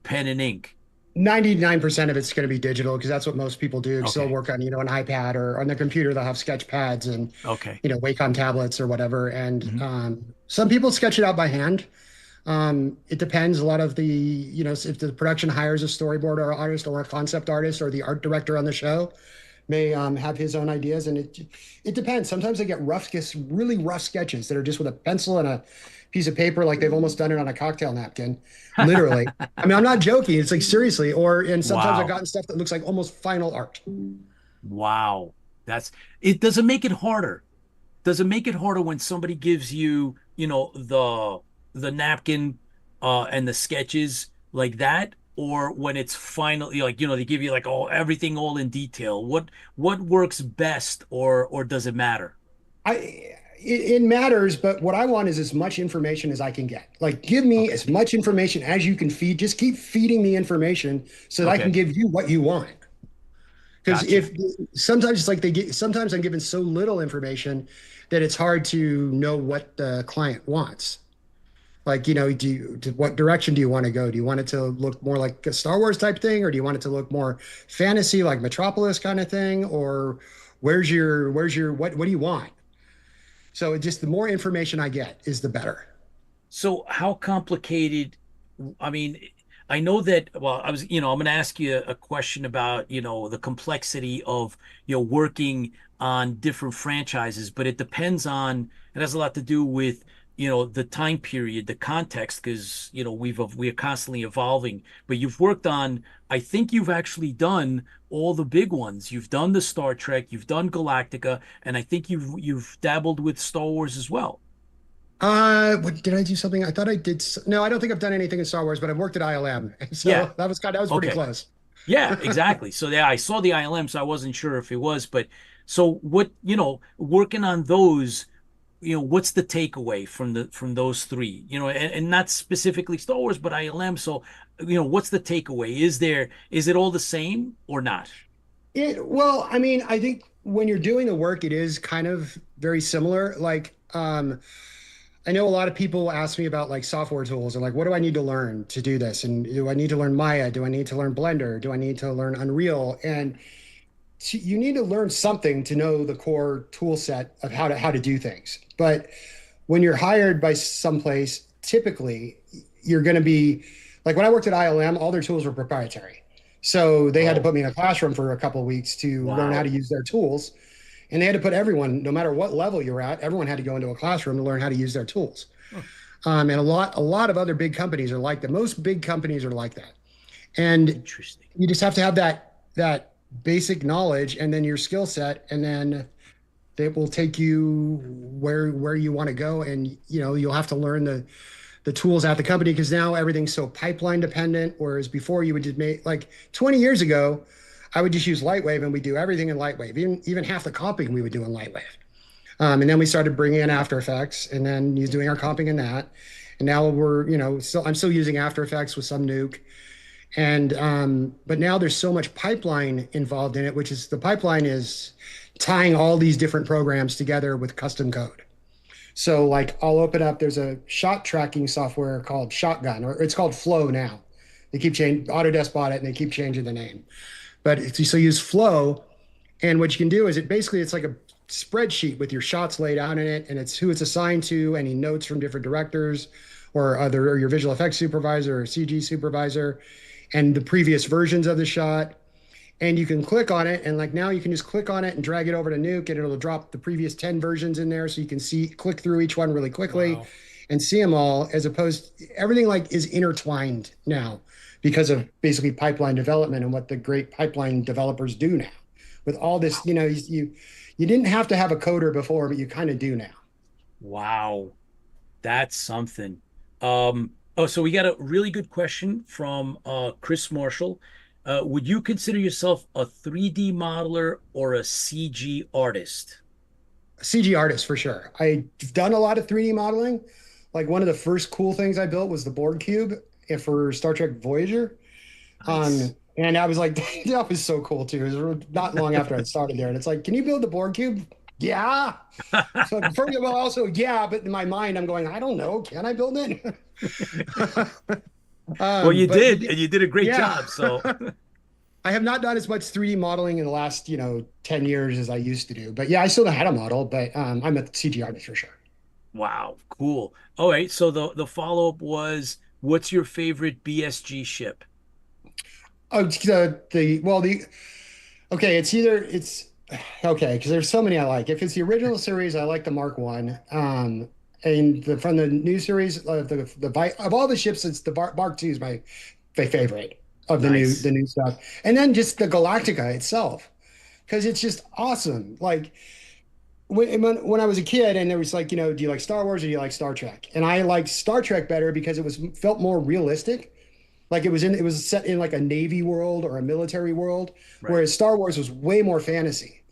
pen and ink? 99% of it's going to be digital, because that's what most people do. Okay. So they'll work on, an iPad, or on the computer, they'll have sketch pads and, okay, Wacom tablets or whatever. And some people sketch it out by hand. It depends. A lot of the, if the production hires a storyboard or artist or a concept artist, or the art director on the show may have his own ideas, and it depends. Sometimes they get really rough sketches that are just with a pencil and a piece of paper, like they've almost done it on a cocktail napkin, literally. I mean, I'm not joking. It's like, seriously. And sometimes I've gotten stuff that looks like almost final art. Wow. It doesn't make it harder. Does it make it harder when somebody gives you, the napkin and the sketches like that, or when it's finally they give you everything all in detail? What works best, or does it matter? it matters, but what I want is as much information as I can get. Like, give me as much information as you can feed. Just keep feeding me information so that I can give you what you want. Because if sometimes it's like sometimes I'm given so little information that it's hard to know what the client wants. Like, what direction do you want to go? Do you want it to look more like a Star Wars type thing, or do you want it to look more fantasy, like Metropolis kind of thing? Or what do you want? So just the more information I get is the better. So how complicated, I mean, I know that, well, I'm going to ask you a question about, the complexity of, working on different franchises, but it has a lot to do with, the time period, the context, because, we are constantly evolving, but you've worked on, I think you've actually done all the big ones. You've done the Star Trek, you've done Galactica, and I think you've dabbled with Star Wars as well. What did I do something? I thought I did. No, I don't think I've done anything in Star Wars, but I've worked at ILM. So yeah, that was pretty close. Yeah, exactly. So yeah, I saw the ILM, so I wasn't sure if it was, but so what, working on those, what's the takeaway from those three, and not specifically Star Wars, but ILM. So, what's the takeaway? Is it all the same or not? Well, I mean, I think when you're doing the work, it is kind of very similar. Like, I know a lot of people ask me about like software tools and like, what do I need to learn to do this? And do I need to learn Maya? Do I need to learn Blender? Do I need to learn Unreal? And you need to learn something to know the core tool set of how to do things. But when you're hired by someplace, typically you're going to be like, when I worked at ILM, all their tools were proprietary. So they had to put me in a classroom for a couple of weeks to learn how to use their tools. And they had to put everyone, no matter what level you're at, everyone had to go into a classroom to learn how to use their tools. And a lot of other big companies are like that. Most big companies are like that. And you just have to have that basic knowledge and then your skill set, and then they will take you where you want to go. And you'll have to learn the tools at the company, because now everything's so pipeline dependent. Whereas before you would just make, like 20 years ago, I would just use Lightwave and we do everything in Lightwave. Even half the comping we would do in Lightwave. And then we started bringing in After Effects, and then he's doing our comping in that. And now I'm still using After Effects with some nuke. And but now there's so much pipeline involved in it, which is the pipeline is tying all these different programs together with custom code. So like I'll open up, there's a shot tracking software called Shotgun, or it's called Flow now. They keep changing, Autodesk bought it and they keep changing the name. But so use Flow, and what you can do is it's like a spreadsheet with your shots laid out in it, and it's who it's assigned to, any notes from different directors or your Visual Effects Supervisor or CG Supervisor, and the previous versions of the shot. And you can click on it, and like now you can just click on it and drag it over to Nuke, and it'll drop the previous 10 versions in there, so you can click through each one really quickly and see them all, as opposed everything like is intertwined now because of basically pipeline development and what the great pipeline developers do now. With all this, you didn't have to have a coder before, but you kind of do now. Wow, that's something. So we got a really good question from Chris Marshall. Would you consider yourself a 3D modeler or a CG artist? A CG artist for sure. I've done a lot of 3D modeling. Like one of the first cool things I built was the Borg cube for Star Trek Voyager. Nice. And I was like, that was so cool too. It was not long after I started there. And it's like, can you build the Borg cube? Yeah. So first of all, also, yeah, but in my mind, I'm going, I don't know. Can I build it? Well, you did, and you did a great job. So I have not done as much 3D modeling in the last, 10 years as I used to do. But yeah, I still know how to model, but I'm a CG artist for sure. Wow, cool. All right, so the follow-up was, what's your favorite BSG ship? Oh, because there's so many I like. If it's the original series, I like the Mark I. And from the new series, of all the ships, it's the Mark II is my favorite of the new stuff. And then just the Galactica itself, because it's just awesome. Like when I was a kid, and there was like, do you like Star Wars or do you like Star Trek? And I liked Star Trek better because it felt more realistic. Like it was set in like a Navy world or a military world, right. Whereas Star Wars was way more fantasy.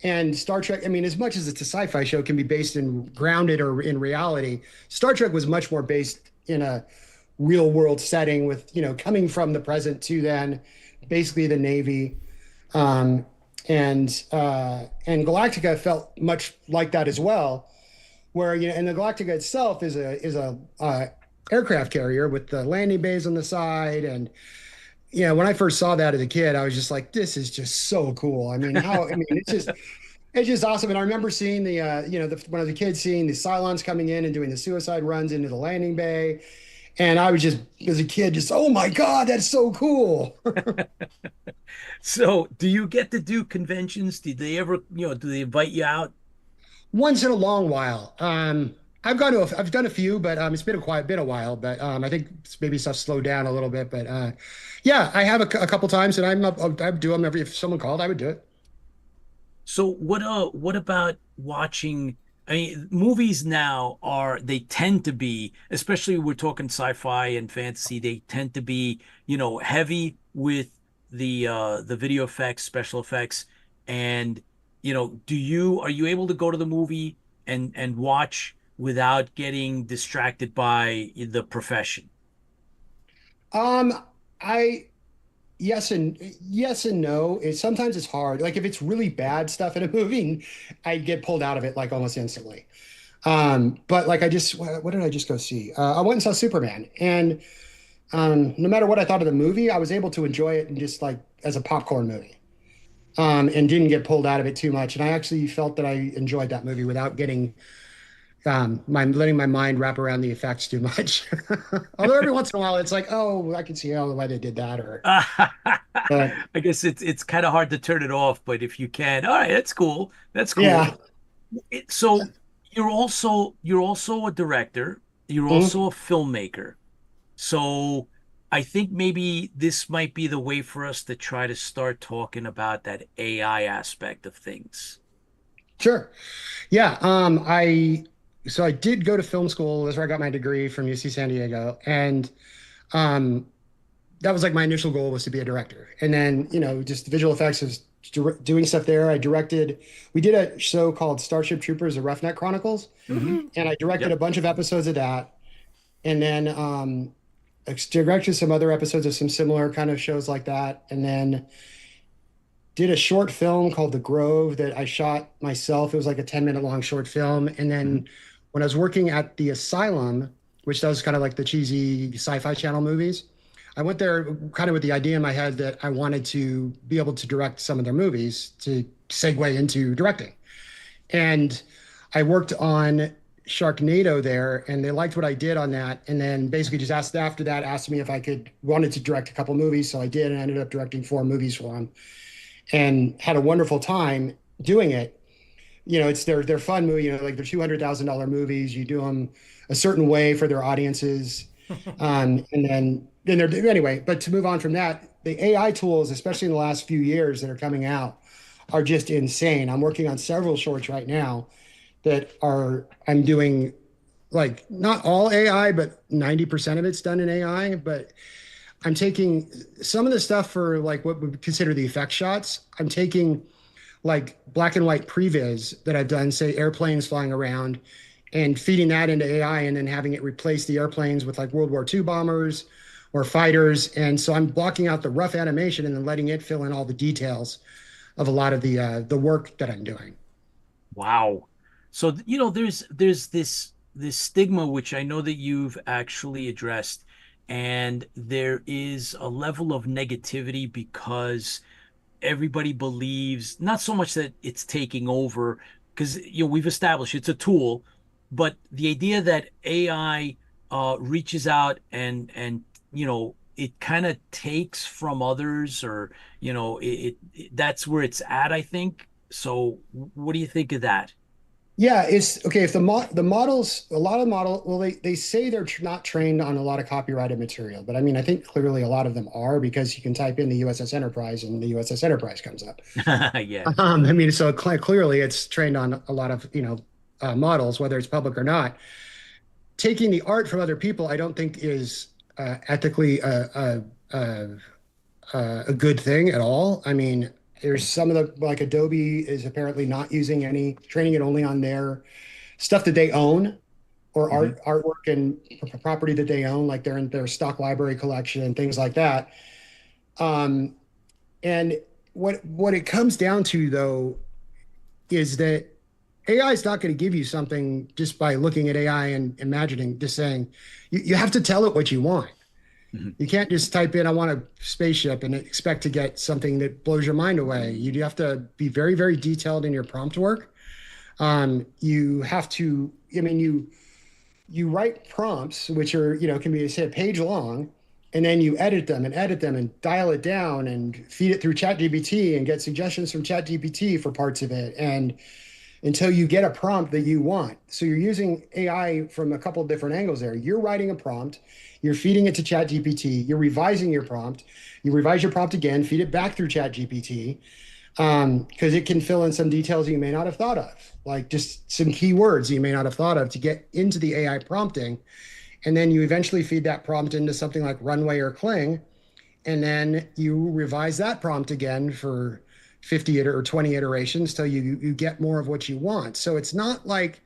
And Star Trek, I mean, as much as it's a sci-fi show, can be based in grounded or in reality. Star Trek was much more based in a real world setting with, coming from the present to then basically the Navy. Um, and Galactica felt much like that as well, where, and the Galactica itself is a aircraft carrier with the landing bays on the side. And, when I first saw that as a kid, I was just like, this is just so cool. I mean, it's just awesome. And I remember seeing when I was a kid, seeing the Cylons coming in and doing the suicide runs into the landing bay. And I was just, as a kid, just, oh my God, that's so cool. So do you get to do conventions? Did they ever, do they invite you out? Once in a long while. I've done a few, but it's been a while. But I think maybe stuff slowed down a little bit. But yeah, I have a couple times, and I do them if someone called, I would do it. So what about watching? I mean, movies now they tend to be, especially we're talking sci-fi and fantasy, they tend to be, heavy with the video effects, special effects. And, are you able to go to the movie and watch without getting distracted by the profession? I Yes and no. Sometimes it's hard. Like if it's really bad stuff in a movie, I get pulled out of it like almost instantly. But like what did I just go see? I went and saw Superman, and no matter what I thought of the movie, I was able to enjoy it and just like as a popcorn movie, and didn't get pulled out of it too much. And I actually felt that I enjoyed that movie without getting letting my mind wrap around the effects too much. Although every once in a while it's like, oh, I can see why they did that. Or I guess it's kind of hard to turn it off, but if you can, all right, that's cool. That's cool. Yeah. So you're also a director. You're also a filmmaker. So I think maybe this might be the way for us to try to start talking about that AI aspect of things. Sure. Yeah. I did go to film school. That's where I got my degree from UC San Diego. And that was like my initial goal was to be a director. And then, just visual effects was doing stuff there. We did a show called Starship Troopers, The Roughneck Chronicles. Mm-hmm. And I directed a bunch of episodes of that. And then I directed some other episodes of some similar kind of shows like that. And then did a short film called The Grove that I shot myself. It was like a 10-minute long short film. And then when I was working at the Asylum, which does kind of like the cheesy sci-fi channel movies, I went there kind of with the idea in my head that I wanted to be able to direct some of their movies to segue into directing. And I worked on Sharknado there, and they liked what I did on that. And then basically just asked me if wanted to direct a couple movies. So I did, and I ended up directing 4 movies for them and had a wonderful time doing it. They're fun movie, like they're $200,000 movies. You do them a certain way for their audiences. And then anyway, but to move on from that, the AI tools, especially in the last few years that are coming out, are just insane. I'm working on several shorts right now I'm doing like not all AI, but 90% of it's done in AI, but I'm taking some of the stuff for like what we would consider the effect shots. I'm taking like black and white previs that I've done, say airplanes flying around, and feeding that into AI and then having it replace the airplanes with like World War II bombers or fighters. And so I'm blocking out the rough animation and then letting it fill in all the details of a lot of the work that I'm doing. Wow. So, there's this stigma, which I know that you've actually addressed, and there is a level of negativity because everybody believes not so much that it's taking over, because we've established it's a tool, but the idea that AI reaches out and it kind of takes from others, or that's where it's at, I think. So what do you think of that? Yeah, it's okay. If the models, a lot of well, they say they're not trained on a lot of copyrighted material, but I mean, I think clearly a lot of them are, because you can type in the USS Enterprise and the USS Enterprise comes up. Yeah. I mean, so clearly it's trained on a lot of, models, whether it's public or not. Taking the art from other people, I don't think is ethically a good thing at all. I mean, There's some of the, like Adobe is apparently not using any, training it only on their stuff that they own, or artwork and property that they own, like they're in their stock library collection and things like that. And what it comes down to, though, is that AI is not going to give you something just by looking at AI and imagining, just saying, you have to tell it what you want. You can't just type in, I want a spaceship, and expect to get something that blows your mind away. You have to be very, very detailed in your prompt work. You have to, I mean, you write prompts, which are, can be, say, a page long, and then you edit them and dial it down and feed it through ChatGPT and get suggestions from ChatGPT for parts of it. And until you get a prompt that you want. So you're using AI from a couple of different angles there. You're writing a prompt, you're feeding it to ChatGPT, you're revising your prompt, you revise your prompt again, feed it back through ChatGPT, because it can fill in some details you may not have thought of, like just some keywords you may not have thought of to get into the AI prompting. And then you eventually feed that prompt into something like Runway or Kling, and then you revise that prompt again for 50 or 20 iterations till you get more of what you want. So it's not like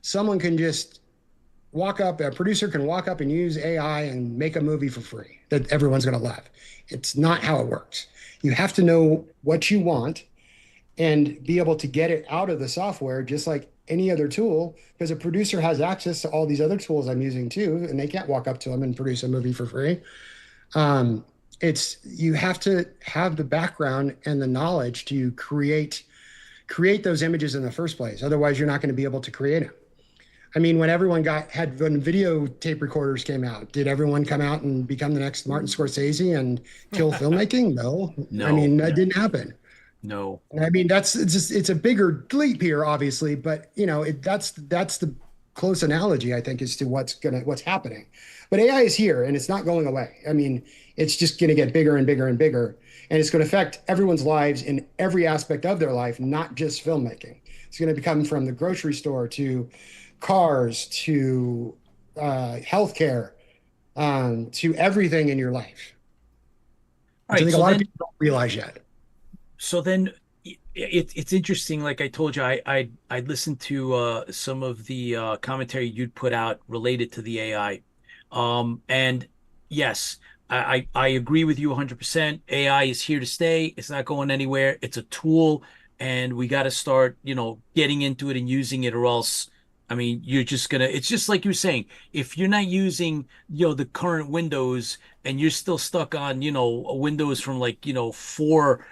someone can just a producer can walk up and use AI and make a movie for free that everyone's going to love. It's not how it works. You have to know what you want and be able to get it out of the software just like any other tool, because a producer has access to all these other tools I'm using too, and they can't walk up to them and produce a movie for free. You have to have the background and the knowledge to create those images in the first place. Otherwise, you're not going to be able to create them. I mean, when when video tape recorders came out, did everyone come out and become the next Martin Scorsese and kill filmmaking? No. I mean, that didn't happen. No. I mean, it's a bigger leap here, obviously, but that's the close analogy, I think, as to what's happening. But AI is here and it's not going away. I mean, it's just going to get bigger and bigger and bigger, and it's going to affect everyone's lives in every aspect of their life, not just filmmaking. It's going to become from the grocery store to cars to healthcare, to everything in your life. Right, I think a lot of people don't realize yet. So then it's interesting. Like I told you, I listened to some of the commentary you'd put out related to the AI. And yes, I agree with you 100%. AI is here to stay. It's not going anywhere. It's a tool, and we got to start, getting into it and using it, or else, I mean, it's just like you're saying, if you're not using, the current Windows and you're still stuck on, Windows from like, 4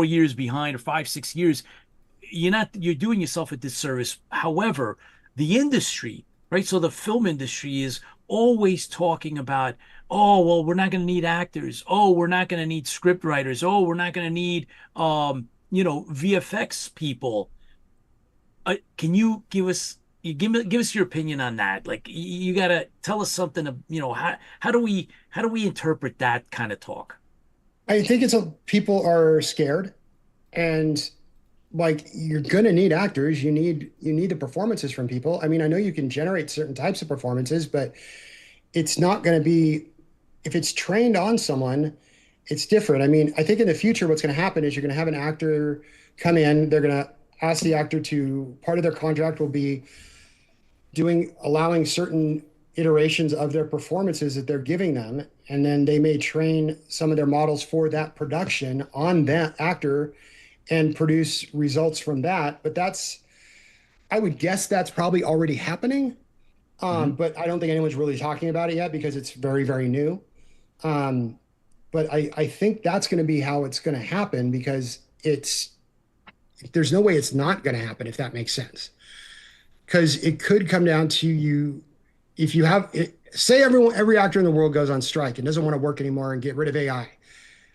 years behind, or 5-6 years, you're doing yourself a disservice. However, the industry, right? So the film industry is always talking about, oh, well, we're not going to need actors. Oh, we're not going to need script writers. Oh, we're not going to need, VFX people. Can you give us your opinion on that? Like, you got to tell us something of, how do we interpret that kind of talk? I think people are scared, and like, you're going to need actors. You need the performances from people. I mean, I know you can generate certain types of performances, but it's not going to be, if it's trained on someone, it's different. I mean, I think in the future, what's going to happen is you're going to have an actor come in. They're going to ask the actor to, part of their contract will be allowing certain iterations of their performances that they're giving them. And then they may train some of their models for that production on that actor and produce results from that. But I would guess that's probably already happening. But I don't think anyone's really talking about it yet because it's very, very new. But I think that's going to be how it's going to happen, because there's no way it's not going to happen, if that makes sense. Because it could come down to you, if you have, say every actor in the world goes on strike and doesn't want to work anymore and get rid of AI,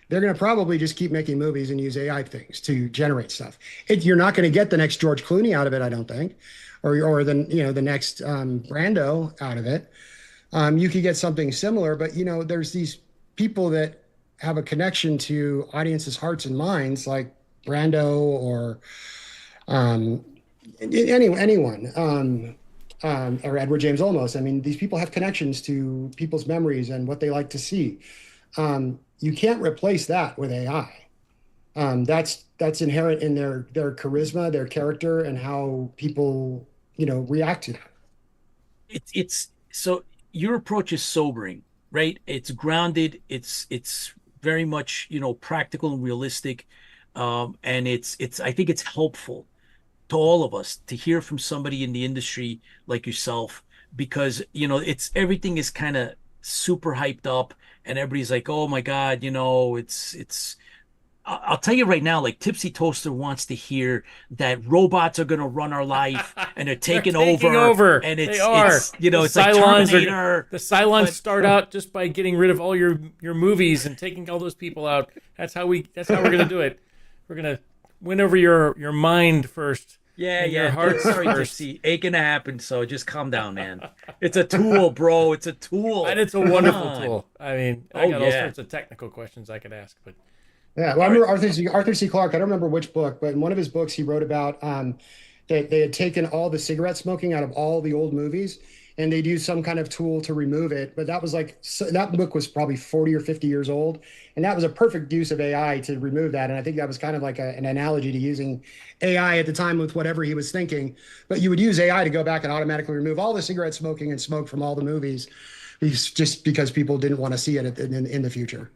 they're going to probably just keep making movies and use AI things to generate stuff. You're not going to get the next George Clooney out of it, I don't think, or the next Brando out of it. You could get something similar, but there's these people that have a connection to audiences' hearts and minds, like Brando or anyone, or Edward James Olmos. I mean, these people have connections to people's memories and what they like to see. You can't replace that with AI. That's inherent in their charisma, their character, and how people, react to that. It's so your approach is sobering, right? It's grounded. It's very much, practical and realistic. And it's I think it's helpful to all of us to hear from somebody in the industry like yourself, because it's everything is kind of super hyped up, and everybody's like, oh my God, it's I'll tell you right now, like Tipsy Toaster wants to hear that robots are going to run our life and they're taking over, and they it's are. it's like Terminator. The Cylons start out just by getting rid of all your movies and taking all those people out. That's how we're going to do it. We're going to win over your mind first. Yeah, your heart Sorry, first. Tipsy, ain't gonna happen. So just calm down, man. It's a tool, bro. It's a tool, and it's a wonderful tool. I mean, I got all sorts of technical questions I could ask, but. Yeah, well, I remember Arthur C. Clarke. I don't remember which book, but in one of his books, he wrote about that they had taken all the cigarette smoking out of all the old movies, and they'd use some kind of tool to remove it. But that was that book was probably 40 or 50 years old, and that was a perfect use of AI to remove that. And I think that was kind of like an analogy to using AI at the time with whatever he was thinking. But you would use AI to go back and automatically remove all the cigarette smoking and smoke from all the movies, just because people didn't want to see it in the future.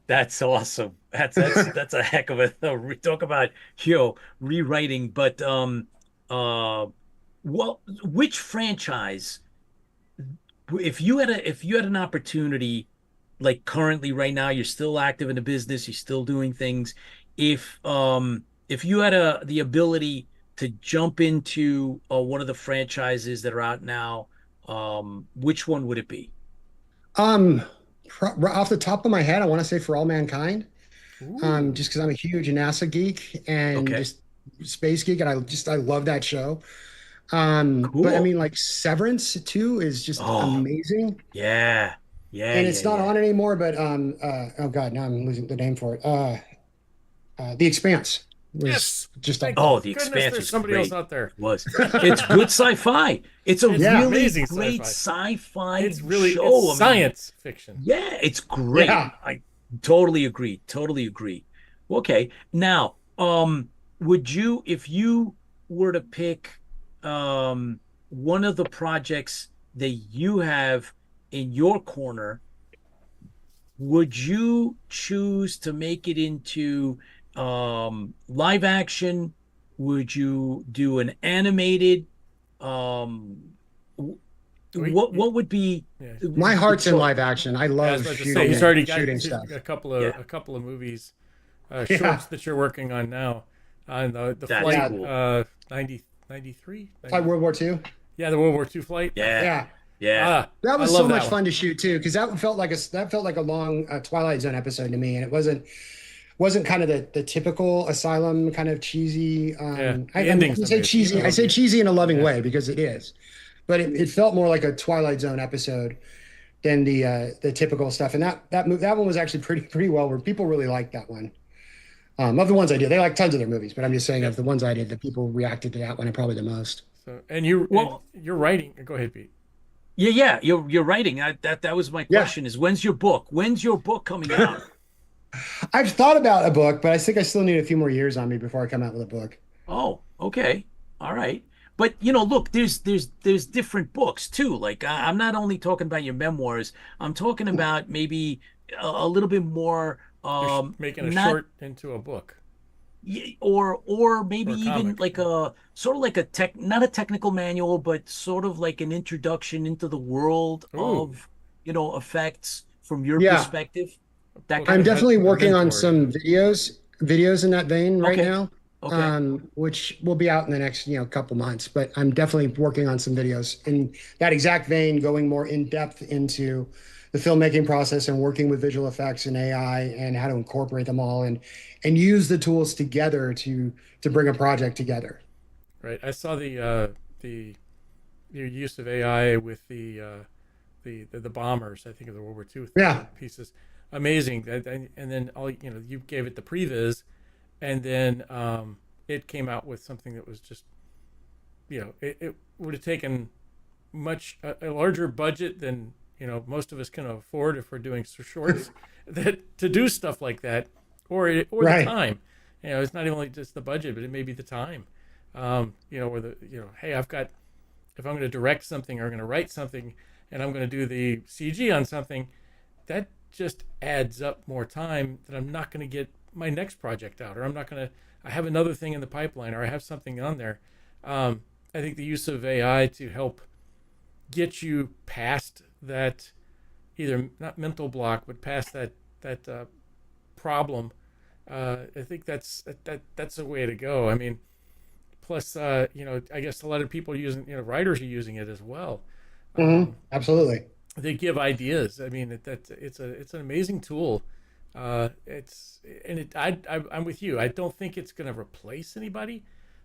That's awesome. That's a heck of a talk about rewriting. But which franchise, if you had an opportunity, like currently right now, you're still active in the business, you're still doing things. If you had the ability to jump into one of the franchises that are out now, which one would it be? Off the top of my head, I want to say For All Mankind, just because I'm a huge NASA geek and just space geek, and I love that show. Cool. But I mean, like Severance too is just amazing. Yeah, and it's not on anymore. But oh God, now I'm losing the name for it. The Expanse was just The Expanse was somebody great. Else out there. It's good sci-fi. It's really amazing great sci-fi. It's really show. Science fiction. Yeah, it's great. Yeah. I totally agree. Okay, now, would you, if you were to pick one of the projects that you have in your corner, would you choose to make it into live action? Would you do an animated? What would be? My heart's in live action. I love shooting. He's already got stuff. a couple of movies, shorts that you're working on now. On the flight, cool. 93. Like World War II. Yeah, the World War II flight. Yeah. That was so much fun to shoot too, because that felt like a long Twilight Zone episode to me, and it wasn't kind of the typical Asylum kind of cheesy. I say cheesy in a loving way, because it is, but it felt more like a Twilight Zone episode than the typical stuff. And that one was actually pretty well, where people really liked that one. Of the ones I did, they like tons of their movies, but I'm just saying of the ones I did, the people reacted to that one probably the most. So, and you're writing. Go ahead, Pete. Yeah, you're writing. That was my question. Is when's your book coming out? I've thought about a book, but I think I still need a few more years on me before I come out with a book. Oh, okay. All right. But look, there's different books too. Like I'm not only talking about your memoirs. I'm talking about maybe a little bit more making a short into a book. Or maybe even like a sort of like not a technical manual, but sort of like an introduction into the world of effects from your perspective. I'm definitely working on some videos in that vein right now. Okay. Which will be out in the next couple months. But I'm definitely working on some videos in that exact vein, going more in depth into the filmmaking process and working with visual effects and AI and how to incorporate them all and use the tools together to bring a project together. Right. I saw your use of AI with the bombers. I think of the World War II pieces. Amazing. And then you gave it the previs, and then it came out with something that was just, it would have taken a larger budget than most of us can afford if we're doing shorts. That to do stuff like that or the Right. time. It's not even just the budget, but it may be the time. Or hey, if I'm going to direct something or I'm going to write something and I'm going to do the CG on something, that just adds up more time that I'm not going to get my next project out, or I have another thing in the pipeline, or I have something on there. I think the use of AI to help get you past that, either not mental block, but past that problem. I think that's a way to go. I mean, plus, I guess a lot of people writers are using it as well. Absolutely. They give ideas. I mean, it's an amazing tool. I'm with you. I don't think it's going to replace anybody.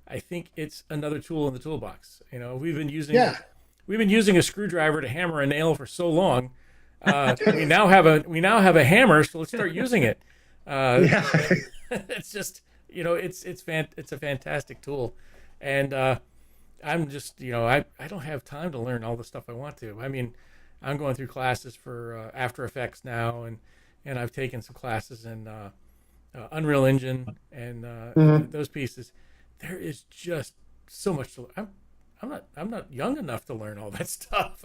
I think it's another tool in the toolbox. We've been using a screwdriver to hammer a nail for so long. We now have a hammer, so let's start using it. It's just it's a fantastic tool, and I'm just I don't have time to learn all the stuff I want to. I mean, I'm going through classes for After Effects now, and I've taken some classes in Unreal Engine and those pieces. There is just so much to learn. I'm not young enough to learn all that stuff.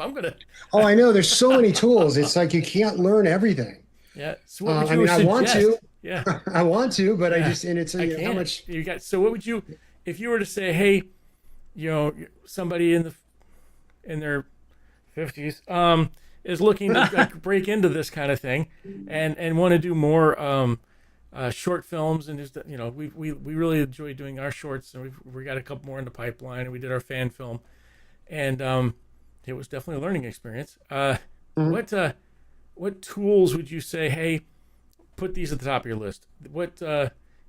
Oh, I know. There's so many tools. It's like you can't learn everything. Yeah. So what would you I want to. Yeah. I want to, but Yeah. how much you got? So what would you, if you were to say, hey, somebody in their 50s is looking to break into this kind of thing and want to do more short films, and just we really enjoy doing our shorts, and we got a couple more in the pipeline, and we did our fan film, and it was definitely a learning experience. What tools would you say, hey, put these at the top of your list? What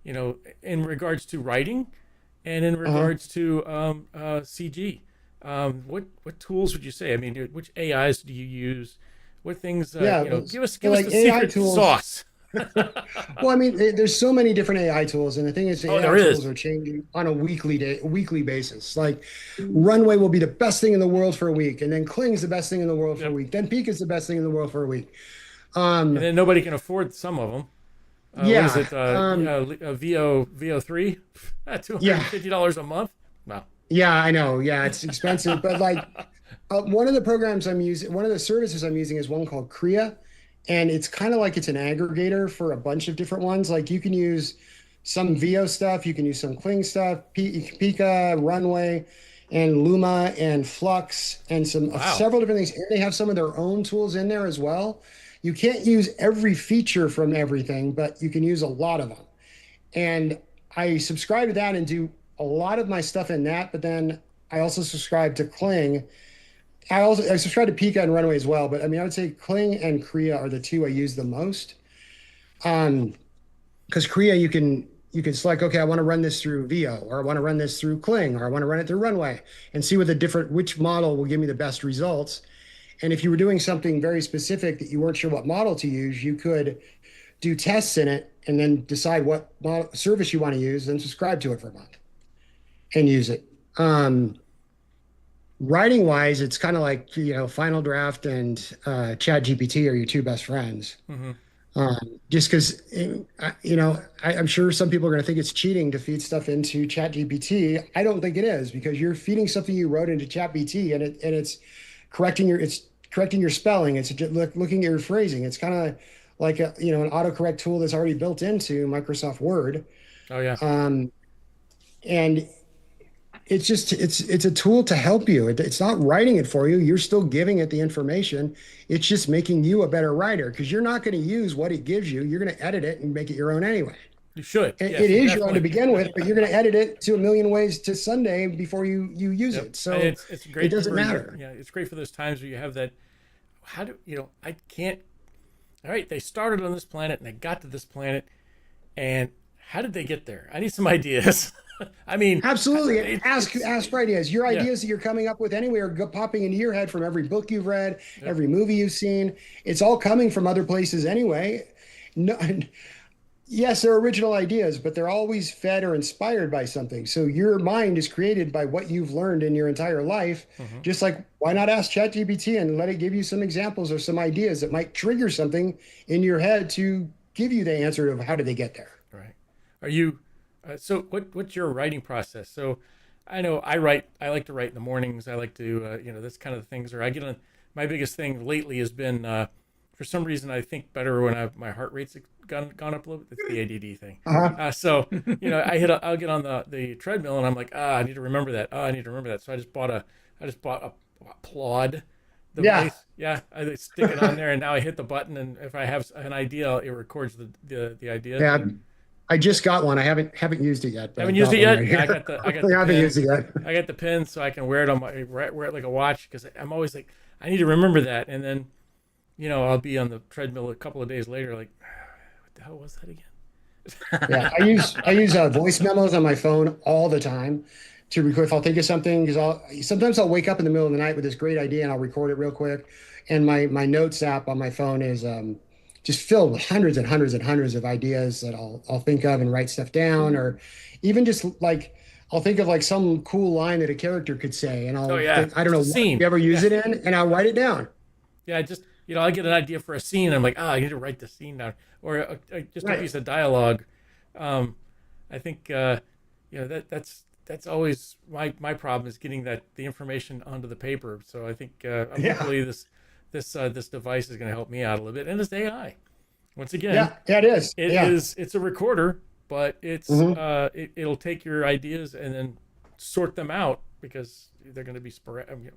in regards to writing and in regards to CG, what tools would you say? I mean, which AIs do you use? What things give us like the AI secret tools. sauce. Well, I mean, there's so many different AI tools, and the thing is, AI tools are changing on a weekly basis. Like, Runway will be the best thing in the world for a week, and then Kling's the best thing in the world for a week. Then Peak is the best thing in the world for a week. And then nobody can afford some of them. What is it? VO3? $250 a month? Wow. Yeah, I know. Yeah, it's expensive, but like one of the programs I'm using, one of the services I'm using is one called Krea. And it's kind of like it's an aggregator for a bunch of different ones. Like, you can use some VO stuff, you can use some Kling stuff, Pika, Runway, and Luma, and Flux, and several different things. And they have some of their own tools in there as well. You can't use every feature from everything, but you can use a lot of them. And I subscribe to that and do a lot of my stuff in that. But then I also subscribe to Kling. I subscribe to Pika and Runway as well, but I mean, I would say Kling and Krea are the two I use the most. Because Krea, you can select, okay, I want to run this through VO, or I want to run this through Kling, or I want to run it through Runway, and see which model will give me the best results. And if you were doing something very specific that you weren't sure what model to use, you could do tests in it and then decide what service you want to use, and subscribe to it for a month and use it. Writing wise, it's kind of like, Final Draft and Chat GPT are your two best friends. Just because, I'm sure some people are going to think it's cheating to feed stuff into Chat GPT. I don't think it is, because you're feeding something you wrote into Chat GPT, and it's correcting your spelling. It's looking at your phrasing. It's kind of like an autocorrect tool that's already built into Microsoft Word. Oh yeah. And it's a tool to help you. It's not writing it for you. You're still giving it the information. It's just making you a better writer, because you're not going to use what it gives you. You're going to edit it and make it your own anyway. You should. It is your own to begin with, but you're going to edit it to a million ways to Sunday before you use it. So it's great. It doesn't matter. Yeah, it's great for those times where you have that. I can't. All right, they started on this planet and they got to this planet, and how did they get there? I need some ideas. I mean, absolutely. Ask for ideas. Your ideas that you're coming up with anyway are popping into your head from every book you've read, every movie you've seen. It's all coming from other places anyway. No, yes, they're original ideas, but they're always fed or inspired by something. So your mind is created by what you've learned in your entire life. Just like, why not ask ChatGPT and let it give you some examples or some ideas that might trigger something in your head to give you the answer of how did they get there. Are you? So what's your writing process? So I know I like to write in the mornings. I like to that's kind of the things. Or I get on. My biggest thing lately has been for some reason I think better when my heart rate's gone up a little bit. It's the ADD thing. So I'll get on the treadmill and I'm like, I need to remember that. I need to remember that. So I just bought a Plod device. I stick it on there and now I hit the button and if I have an idea, it records the idea. Yeah. I just got one. I haven't used it yet. Haven't used it yet? Right I got the I haven't used it yet. I got the pin so I can wear it wear it like a watch because I'm always like, I need to remember that. And then, I'll be on the treadmill a couple of days later, like, what the hell was that again? Yeah, I use voice memos on my phone all the time to record if I'll think of something because sometimes I'll wake up in the middle of the night with this great idea and I'll record it real quick. And my notes app on my phone is just filled with hundreds and hundreds and hundreds of ideas that I'll think of and write stuff down, or even just like I'll think of like some cool line that a character could say, and I'll think, I don't know what you ever use it in, and I'll write it down. Yeah, just I get an idea for a scene, and I'm like, I need to write the scene down, or just a piece of dialogue. I think that's always my problem is getting the information onto the paper. So I think hopefully this device is going to help me out a little bit, and it's AI. Once again, it is. It's a recorder, but it's it'll take your ideas and then sort them out because they're going to be sporadic.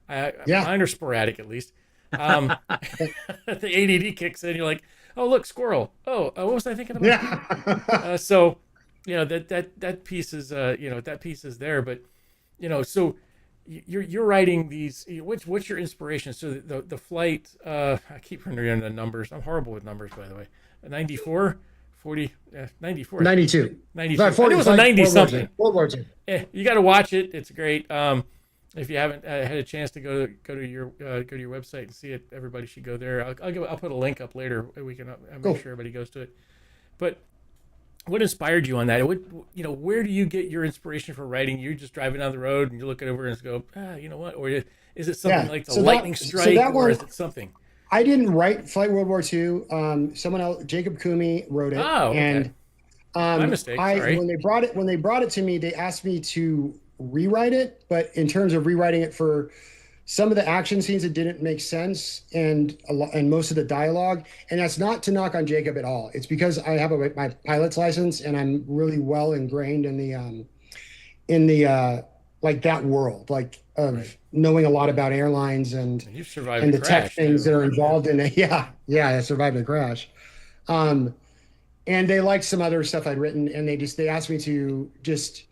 Mine are sporadic at least. The ADD kicks in. You're like, oh look, squirrel. Oh, what was I thinking about? So that piece is that piece is there, but so you're writing these. What's your inspiration? So the flight. I keep remembering the numbers. I'm horrible with numbers, by the way. 94. 40, 94. 92. 92. I think it was a 90 something. World War II. You got to watch it. It's great. If you haven't had a chance to go to your website and see it, everybody should go there. I'll put a link up later. We can make sure everybody goes to it. But what inspired you on that? Where do you get your inspiration for writing? You're just driving down the road and you look it over and go, you know what? Or is it something like the lightning strike, or is it something? I didn't write Flight World War II. Someone else, Jacob Kumi, wrote it. Oh, okay. And my mistake. Sorry. When they brought it to me, they asked me to rewrite it. But in terms of rewriting it for some of the action scenes, it didn't make sense, and most of the dialogue. And that's not to knock on Jacob at all. It's because I have my pilot's license, and I'm really well ingrained in the like that world, like of knowing a lot about airlines and the tech things that are involved in it. I survived a crash. And they liked some other stuff I'd written, and they asked me to just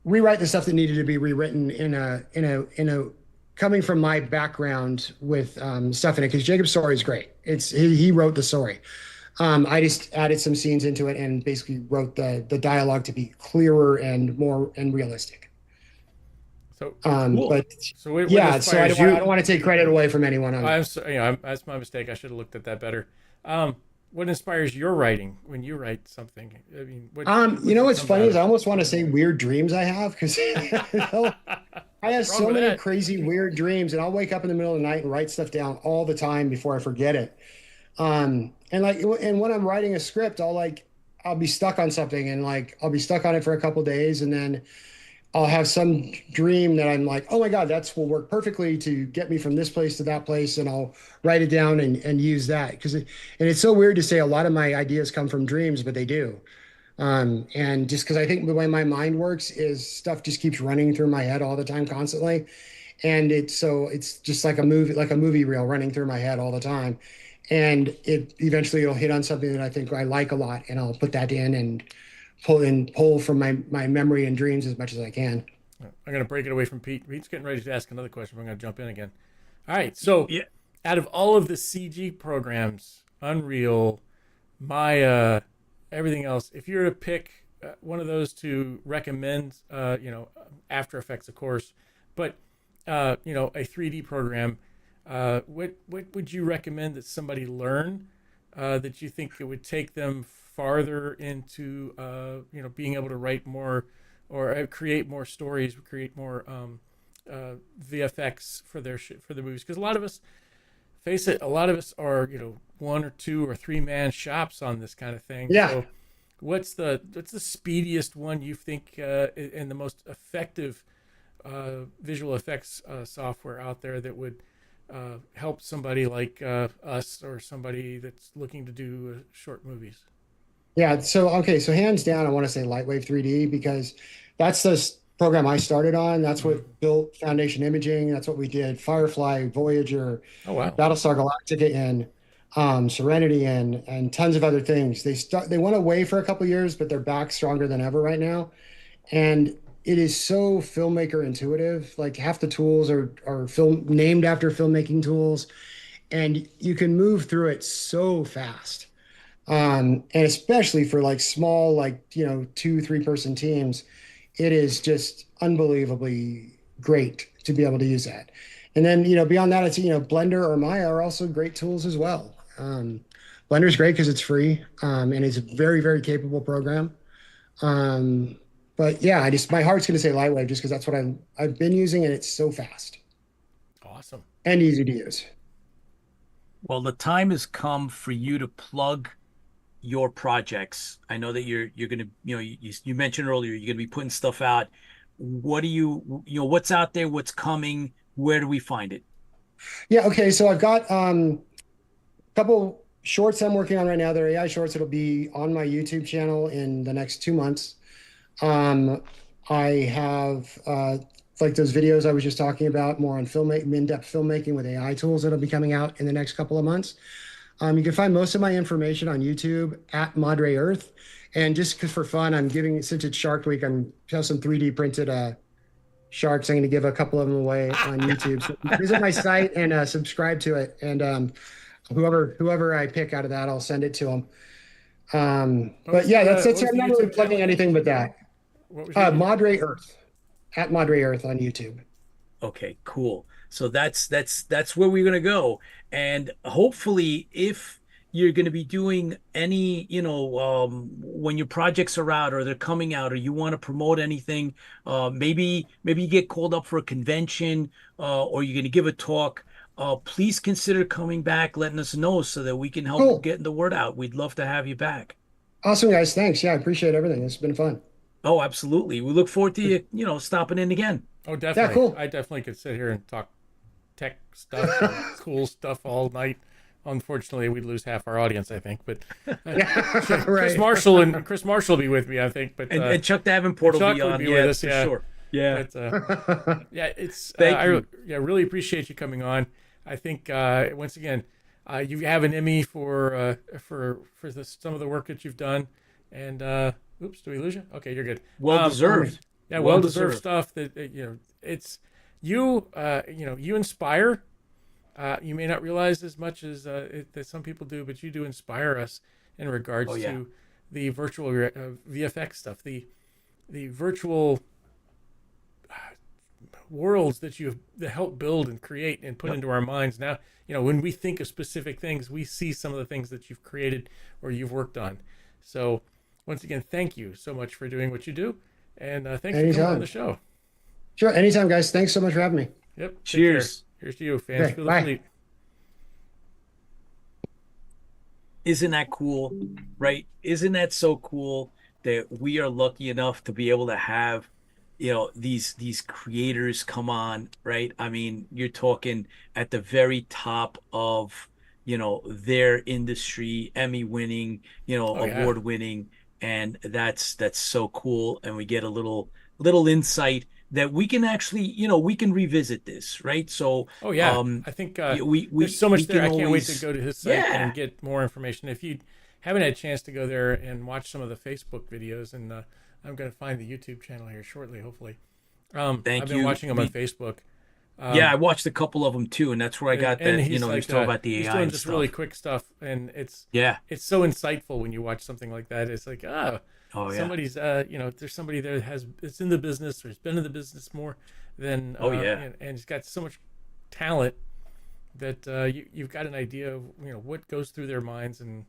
rewrite the stuff that needed to be rewritten in a coming from my background with stuff in it, because Jacob's story is great. He wrote the story. I just added some scenes into it and basically wrote the dialogue to be clearer and more realistic. So, so I don't want to take credit away from anyone. That's my mistake. I should have looked at that better. What inspires your writing when you write something? I mean, what's funny is I almost want to say weird dreams I have, because I have so many crazy weird dreams, and I'll wake up in the middle of the night and write stuff down all the time before I forget it. And when I'm writing a script, I'll be stuck on something, and I'll be stuck on it for a couple of days, and then I'll have some dream that I'm like, oh my God, will work perfectly to get me from this place to that place. And I'll write it down and use that. It's so weird to say a lot of my ideas come from dreams, but they do. And just because I think the way my mind works is stuff just keeps running through my head all the time, constantly. And it's just like a movie reel running through my head all the time. And eventually it'll hit on something that I think I like a lot, and I'll put that in and pull from my memory and dreams as much as I can. I'm going to break it away from Pete. Pete's getting ready to ask another question. I'm going to jump in again. All right. So out of all of the CG programs, Unreal, Maya, everything else, if you were to pick one of those to recommend, After Effects, of course, but, a 3D program, what would you recommend that somebody learn that you think it would take them farther into being able to write more or create more stories, create more VFX for the movies? Because a lot of us, face it, a lot of us are 1 or 2 or 3 man shops on this kind of thing. Yeah. So what's the speediest one you think and the most effective visual effects software out there that would help somebody like us or somebody that's looking to do short movies? Yeah. So, okay. So hands down, I want to say Lightwave 3D because that's the program I started on. That's what built Foundation Imaging. That's what we did. Firefly, Voyager, Oh, wow. Battlestar Galactica in, Serenity and tons of other things. They went away for a couple years, but they're back stronger than ever right now. And it is so filmmaker intuitive. Like half the tools are film named after filmmaking tools, and you can move through it so fast. And especially for like small, like, 2-3 person teams, it is just unbelievably great to be able to use that. And then, beyond that, it's, Blender or Maya are also great tools as well. Blender is great because it's free, and it's a very, very capable program. But yeah, my heart's going to say Lightwave just because that's what I've been using, and it's so fast. Awesome. And easy to use. Well, the time has come for you to plug your projects. I know that you're going to, you mentioned earlier, you're going to be putting stuff out. What do what's out there? What's coming? Where do we find it? Yeah. Okay. So I've got a couple shorts I'm working on right now. They're AI shorts. It'll be on my YouTube channel in the next 2 months. I have like those videos I was just talking about, more on in-depth filmmaking with AI tools that'll be coming out in the next couple of months. You can find most of my information on YouTube at Madre Earth. And just for fun, since it's Shark Week, I have some 3D printed sharks. I'm going to give a couple of them away on YouTube. So visit my site and subscribe to it. And whoever I pick out of that, I'll send it to them. But yeah, that's I'm not really plugging anything but that. Madre Earth, at Madre Earth on YouTube. Okay, cool. So that's where we're gonna go, and hopefully, if you're gonna be doing any, when your projects are out or they're coming out, or you want to promote anything, maybe you get called up for a convention, or you're gonna give a talk. Please consider coming back, letting us know so that we can help getting the word out. We'd love to have you back. Awesome, guys. Thanks. Yeah, I appreciate everything. It's been fun. Oh, absolutely. We look forward to you, stopping in again. Oh, definitely. Yeah, cool. I definitely could sit here and talk tech stuff, and cool stuff all night. Unfortunately, we'd lose half our audience, I think. But right. Chris Marshall will be with me, I think. But and Chuck Davenport will be on. With us, for sure. Yeah. But, it's Thank you. I really appreciate you coming on. I think once again, you have an Emmy for some of the work that you've done. And oops, do we lose you? Okay, you're good. Well deserved. Yeah, well deserved stuff. That it's you. You inspire. You may not realize as much as that some people do, but you do inspire us in regards to the virtual VFX stuff, the virtual worlds that you've helped build and create and put into our minds. Now, when we think of specific things, we see some of the things that you've created or you've worked on. So, once again, thank you so much for doing what you do, and thanks for coming on the show. Sure, anytime, guys. Thanks so much for having me. Yep. Cheers. Here's to you, fans. Okay, Feel bye. the fleet. Isn't that cool, right? Isn't that so cool that we are lucky enough to be able to have, these creators come on, right? I mean, you're talking at the very top of, their industry, Emmy winning, award winning, and that's so cool. And we get a little insight that we can actually, we can revisit this, right? So, I think there's so much there. I can't wait to go to his site and get more information. If you haven't had a chance to go there and watch some of the Facebook videos, and I'm going to find the YouTube channel here shortly, hopefully. I've been watching them on Facebook. I watched a couple of them too, and that's where I got that. He's talking about the AI he's doing and just stuff. really quick stuff, and it's so insightful when you watch something like that. It's like, somebody's there's somebody there that's in the business or has been in the business more than and he's got so much talent that you've got an idea of what goes through their minds and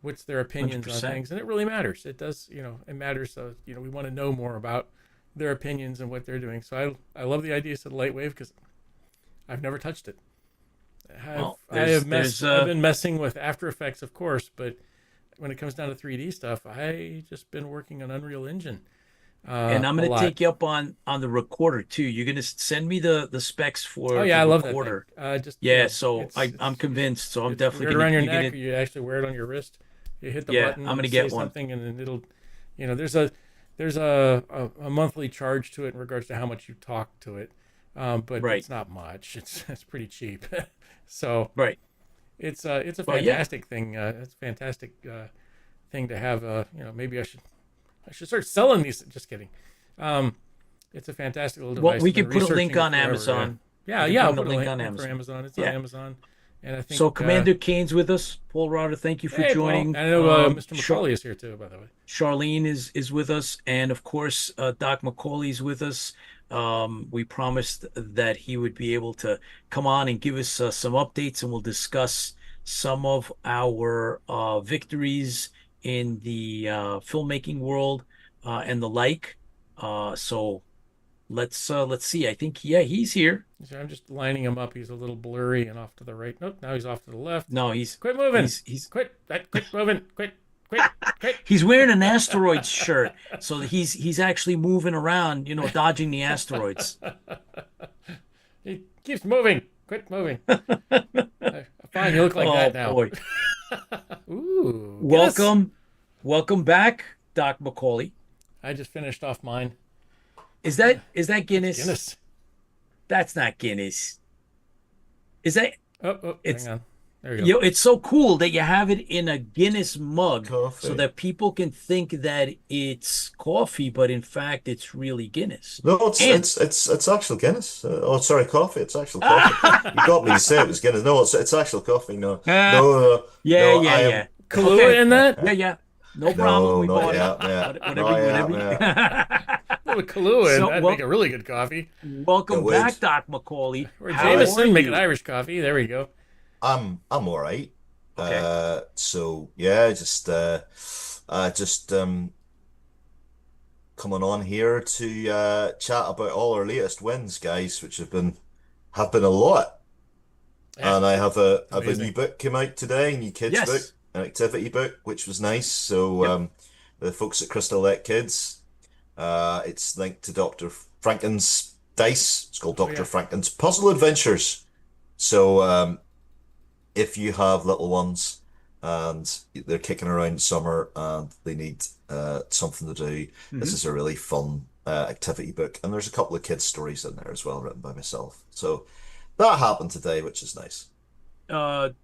what's their opinions 100%. on things, and it really matters. It does, it matters. So we want to know more about their opinions and what they're doing. So I love the idea of Lightwave because I've never touched it. I've been messing with After Effects, of course, but when it comes down to 3D stuff, I just been working on Unreal Engine. And I'm a going to lot. take you up on the recorder too. You're going to send me the specs for Oh yeah, I the love recorder. that thing. Just Yeah, you so I'm convinced. So I'm it's definitely wear it going around to your neck, or you actually wear it on your wrist. You hit the button. I'm going to and get say one. something, and then it'll, there's a monthly charge to it in regards to how much you talk to it, but Right. it's not much. It's pretty cheap. So Right. it's a Well, yeah. fantastic thing. It's a fantastic thing to have. Maybe I should start selling these. Just kidding. It's a fantastic little device. Well, we I've been could put a link researching it on forever, Amazon. Yeah, We yeah. could I'll put put a a link link on for Amazon. It's Yeah. on Amazon, and I think So Commander Kane's with us. Paul Rotter, thank you for hey, joining. Paul. I know Mr. Macaulay is here too, by the way. Charlene is with us, and of course Doc Macaulay's with us. We promised that he would be able to come on and give us some updates, and we'll discuss some of our victories in the filmmaking world and the like. So let's see. I think he's here. So I'm just lining him up. He's a little blurry and off to the right. Nope, now he's off to the left. No, he's Quit moving. he's Quit moving. Quit. he's wearing an asteroids shirt, so he's actually moving around, dodging the asteroids. He keeps moving. Quit moving. Fine, you look like that now. Boy. Ooh. Welcome back, Doc Macaulay. I just finished off mine. Is that Guinness? Guinness. That's not Guinness. Is that? Oh, It's- hang on. There you go. It's so cool that you have it in a Guinness mug, Coffee. so that people can think that it's coffee, but in fact it's really Guinness. No, And- it's actual Guinness. Sorry, coffee. It's actual coffee. You got me to say it was Guinness. No, it's actual coffee. No, no. Yeah, no, I am- yeah. Kahlua Okay. in that? Yeah. No problem. We not bought yet, it. yeah. Whatever. Not yet, A little Kahlua in So, that'd well- make a really good coffee. Welcome It would. back, Doc Macaulay. Or How are Jameson, make you? an Irish coffee. There we go. I'm all right. Okay. So yeah, just coming on here to chat about all our latest wins, guys, which have been a lot. Yeah. And I have a Amazing. new book came out today, a new kids Yes. book, an activity book, which was nice. So Yep. the folks at Crystal Lake Kids, it's linked to Dr. Franken's Dice. It's called Dr. yeah. Franken's Puzzle Adventures. So if you have little ones and they're kicking around summer and they need something to do, this is a really fun activity book. And there's a couple of kids' stories in there as well, written by myself. So that happened today, which is nice.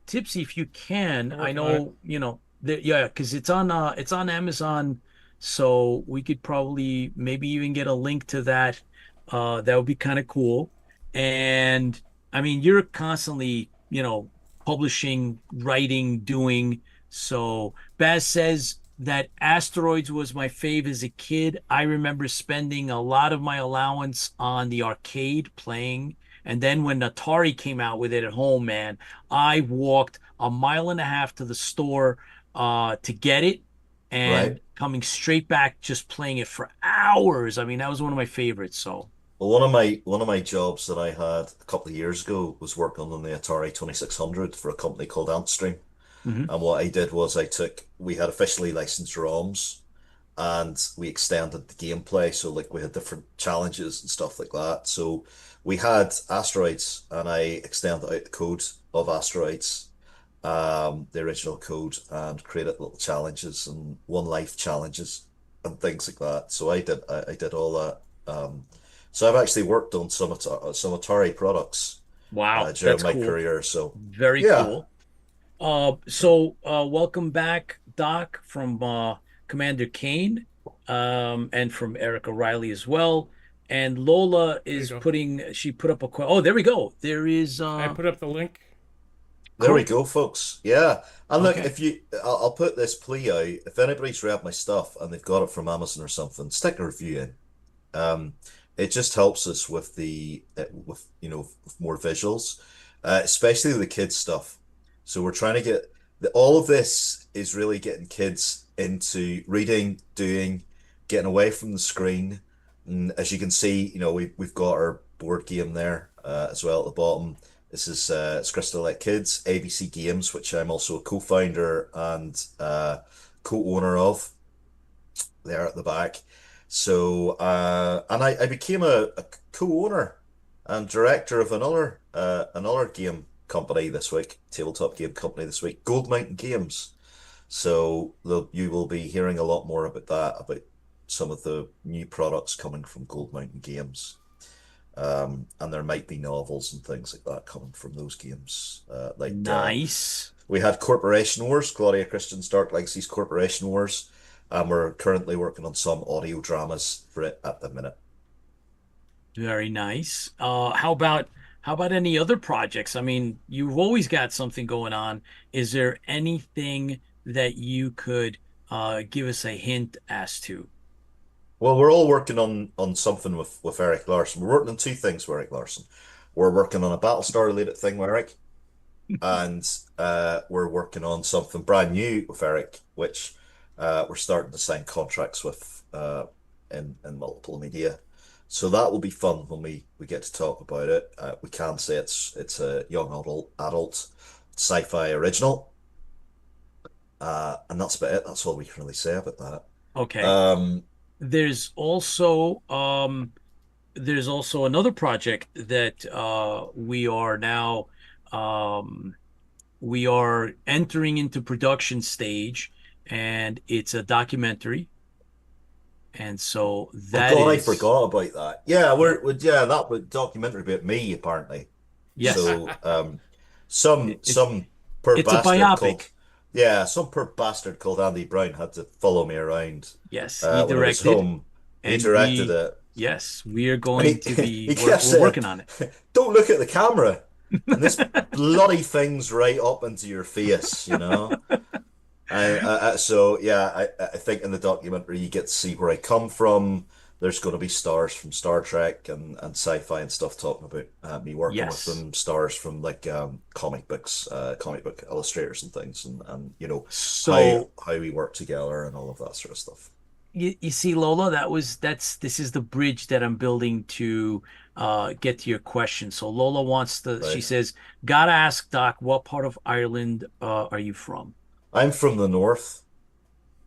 Tipsy, if you can, I working know, because it's on Amazon, so we could probably maybe even get a link to that. That would be kind of cool. And I mean, you're constantly, publishing, writing, doing. So Baz says that Asteroids was my fave as a kid. I remember spending a lot of my allowance on the arcade playing. And then when Atari came out with it at home, man, I walked a mile and a half to the store to get it, and Right. coming straight back, just playing it for hours. I mean, that was one of my favorites. So Well, one of my jobs that I had a couple of years ago was working on the Atari 2600 for a company called Antstream. Mhm. And what I did was we had officially licensed ROMs and we extended the gameplay. So like we had different challenges and stuff like that. So we had Asteroids and I extended out the code of Asteroids, the original code, and created little challenges and one life challenges and things like that. So I did all that. So I've actually worked on some Atari products wow, during that's my cool. career. So Very Yeah. cool. So welcome back, Doc, from Commander Kane, and from Eric O'Reilly as well. And Lola is go. she put up oh, there we go. There is I put up the link. there we go, folks. Yeah. And look, Okay. I'll put this plea out. If anybody's read my stuff and they've got it from Amazon or something, stick a review in. It just helps us with with more visuals, especially the kids stuff. So we're trying to get all of this is really getting kids into reading, doing, getting away from the screen. And as you can see, we've got our board game there as well at the bottom. This is it's Crystal Lake Kids, ABC Games, which I'm also a co-founder and co-owner of there at the back. So, and I became a co-owner and director of another game company this week, tabletop game company this week, Gold Mountain Games. So you will be hearing a lot more about that, about some of the new products coming from Gold Mountain Games. And there might be novels and things like that coming from those games. Nice. We had Corporation Wars, Claudia Christian's Dark Legacy's Corporation Wars, and we're currently working on some audio dramas for it at the minute. Very nice. How about any other projects? I mean, you've always got something going on. Is there anything that you could give us a hint as to? Well, we're all working on something with Eric Larson. We're working on two things with Eric Larson. We're working on a Battlestar related thing with Eric, and we're working on something brand new with Eric, which we're starting to sign contracts with in multiple media. So that will be fun when we get to talk about it. We can say it's a young adult sci-fi original, and that's about it. That's all we can really say about that. Okay. There's also another project that we are entering into production stage, and it's a documentary. And so that I forgot about that. Yeah, that was documentary about me apparently. Yes. So some poor it's bastard a biopic. called some poor bastard called Andy Brown had to follow me around. Yes, he directed. He directed it. Yes, we are going to be we're working on it. Don't look at the camera. And this bloody thing's right up into your face, you know. So yeah, I think in the documentary you get to see where I come from. There's going to be stars from Star Trek and sci-fi and stuff talking about me working with them. Stars from like comic books, comic book illustrators and things, and you know, so how we work together and all of that sort of stuff. You see, Lola, this is the bridge that I'm building to get to your question. So Lola wants to. Right. She says, "Gotta ask Doc, what part of Ireland are you from?" I'm from the north.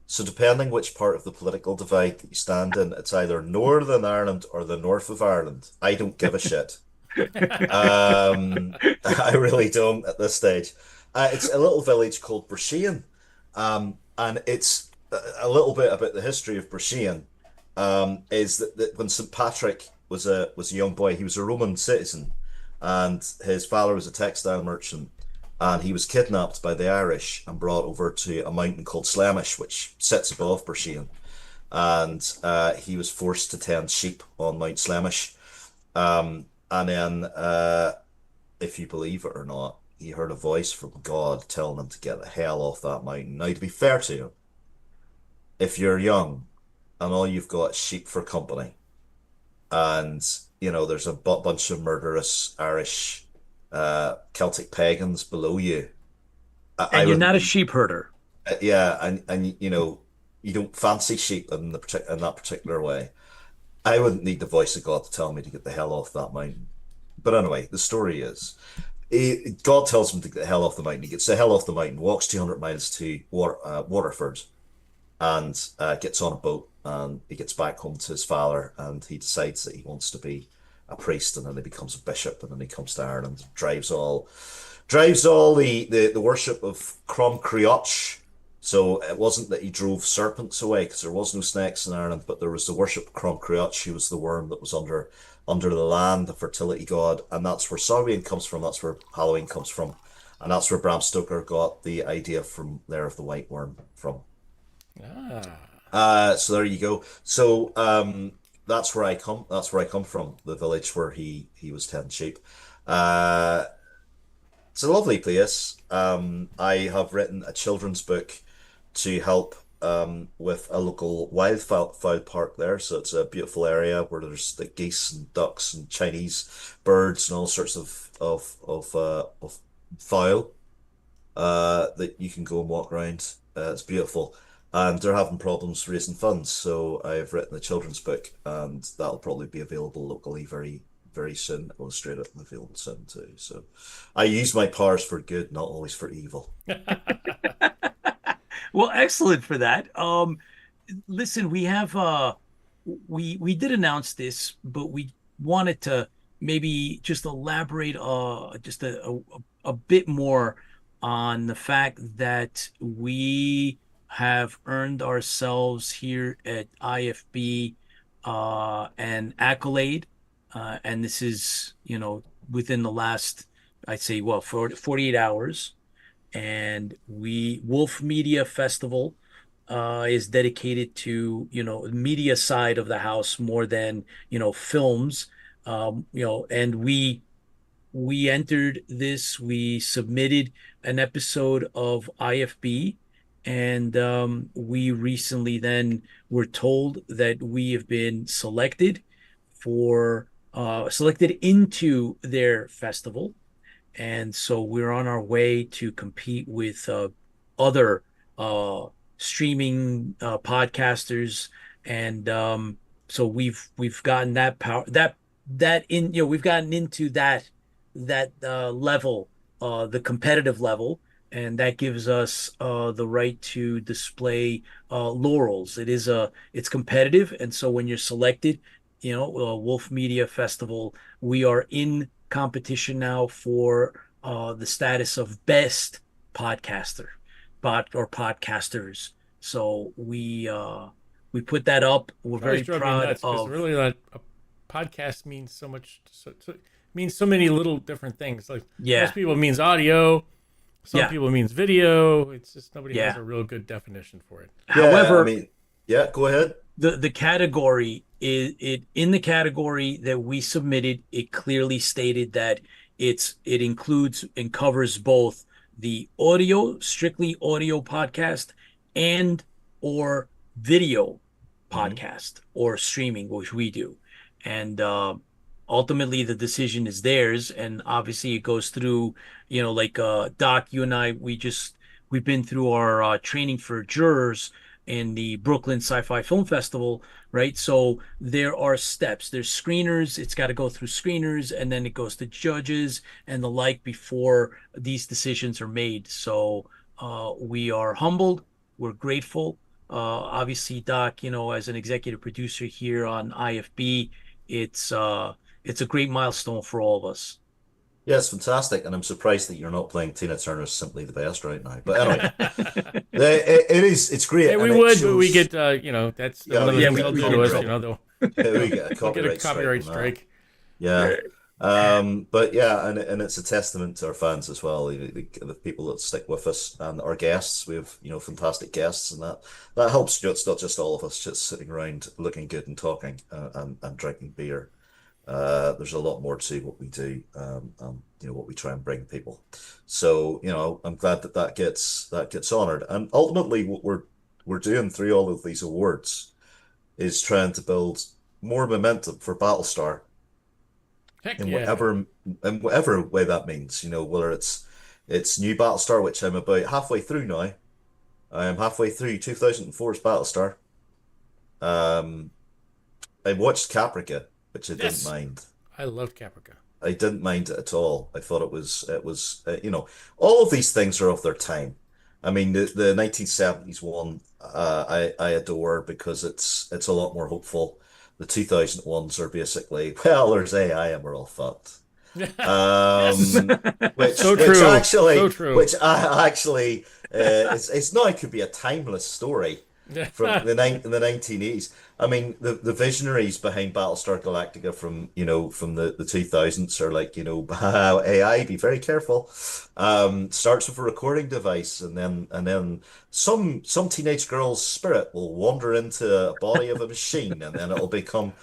So depending which part of the political divide that you stand in, it's either Northern Ireland or the north of Ireland. I don't give a shit. I really don't at this stage. It's a little village called Brishean, and it's a little bit about the history of Brishean. Is that when St. Patrick was a young boy, he was a Roman citizen, and his father was a textile merchant. And he was kidnapped by the Irish and brought over to a mountain called Slemish, which sits above Brishean. And he was forced to tend sheep on Mount Slemish. And then, if you believe it or not, he heard a voice from God telling him to get the hell off that mountain. Now, to be fair to him, if you're young and all you've got is sheep for company, and, you know, there's a bunch of murderous Celtic pagans below you, and you're not a sheep herder. Yeah, and you know, you don't fancy sheep in that particular way. I wouldn't need the voice of God to tell me to get the hell off that mountain. But anyway, the story is, God tells him to get the hell off the mountain. He gets the hell off the mountain, walks 200 miles to Waterford, and gets on a boat, and he gets back home to his father, and he decides that he wants to be a priest, and then he becomes a bishop, and then he comes to Ireland, drives all the worship of Crom Creoch. So it wasn't that he drove serpents away, because there was no snakes in Ireland, but there was the worship of Crom Creoch, who was the worm that was under the land, the fertility god, and that's where Samhain comes from. That's where Halloween comes from, and that's where Bram Stoker got the idea from there of the white worm from. So there you go. So that's where I come. That's where I come from. The village where he was tending sheep. It's a lovely place. I have written a children's book to help with a local wildfowl park there. So it's a beautiful area where there's the geese and ducks and Chinese birds and all sorts of fowl that you can go and walk around. It's beautiful. And they're having problems raising funds, so I've written a children's book, and that'll probably be available locally very, very soon, illustrated and available soon too. So I use my powers for good, not always for evil. Well, excellent for that. Listen, we have we did announce this, but we wanted to maybe just elaborate just a bit more on the fact that we have earned ourselves here at IFB an accolade, and this is, within the last, I'd say, well, for 48 hours. And Wolf Media Festival is dedicated to, the media side of the house more than, films. And we entered this, we submitted an episode of IFB, and we recently then were told that we have been selected into their festival. And so we're on our way to compete with other streaming podcasters, and so we've gotten that power that in we've gotten into that level, the competitive level, and that gives us the right to display laurels. It's competitive, and so when you're selected, Wolf Media Festival, we are in competition now for the status of best podcaster, or podcasters. So we put that up. We're very proud of. Really, a podcast means so much. Means so many little different things. Like most people, it means audio. Some people it means video. It's just nobody has a real good definition for it. However, go ahead. The category in the category that we submitted, it clearly stated that it includes and covers both the strictly audio podcast and or video podcast or streaming, which we do. And ultimately the decision is theirs, and obviously it goes through, like Doc, you and I, we've been through our training for jurors in the Brooklyn Sci-Fi Film Festival, right? So there are steps. There's screeners. It's got to go through screeners, and then it goes to judges and the like before these decisions are made. So we are humbled. We're grateful. Obviously, Doc, as an executive producer here on IFB, it's a great milestone for all of us. Yeah, it's fantastic, and I'm surprised that you're not playing Tina Turner's "Simply the Best" right now. But anyway, it's great. Yeah, we would, but we get that's one of the things they'll do to us. We get a copyright strike. Yeah, but yeah, and it's a testament to our fans as well, the people that stick with us, and our guests. We have fantastic guests, and that helps. It's not just all of us just sitting around looking good and talking and drinking beer. There's a lot more to what we do, what we try and bring people. So, I'm glad that gets honored. And ultimately what we're doing through all of these awards is trying to build more momentum for Battlestar whatever way that means, whether it's new Battlestar, which I'm about halfway through now. I am halfway through 2004's Battlestar. I watched Caprica, which I didn't mind. I loved Caprica. I didn't mind it at all. I thought it was all of these things are of their time. I mean, the 1970s one, I adore because it's a lot more hopeful. The 2000 ones are basically, well, there's AI and we're all fucked. Which actually it's now could be a timeless story from the 1980s. I mean, the visionaries behind Battlestar Galactica from the 2000s are like, AI, be very careful. Starts with a recording device, and then some teenage girl's spirit will wander into a body of a machine, and then it'll become.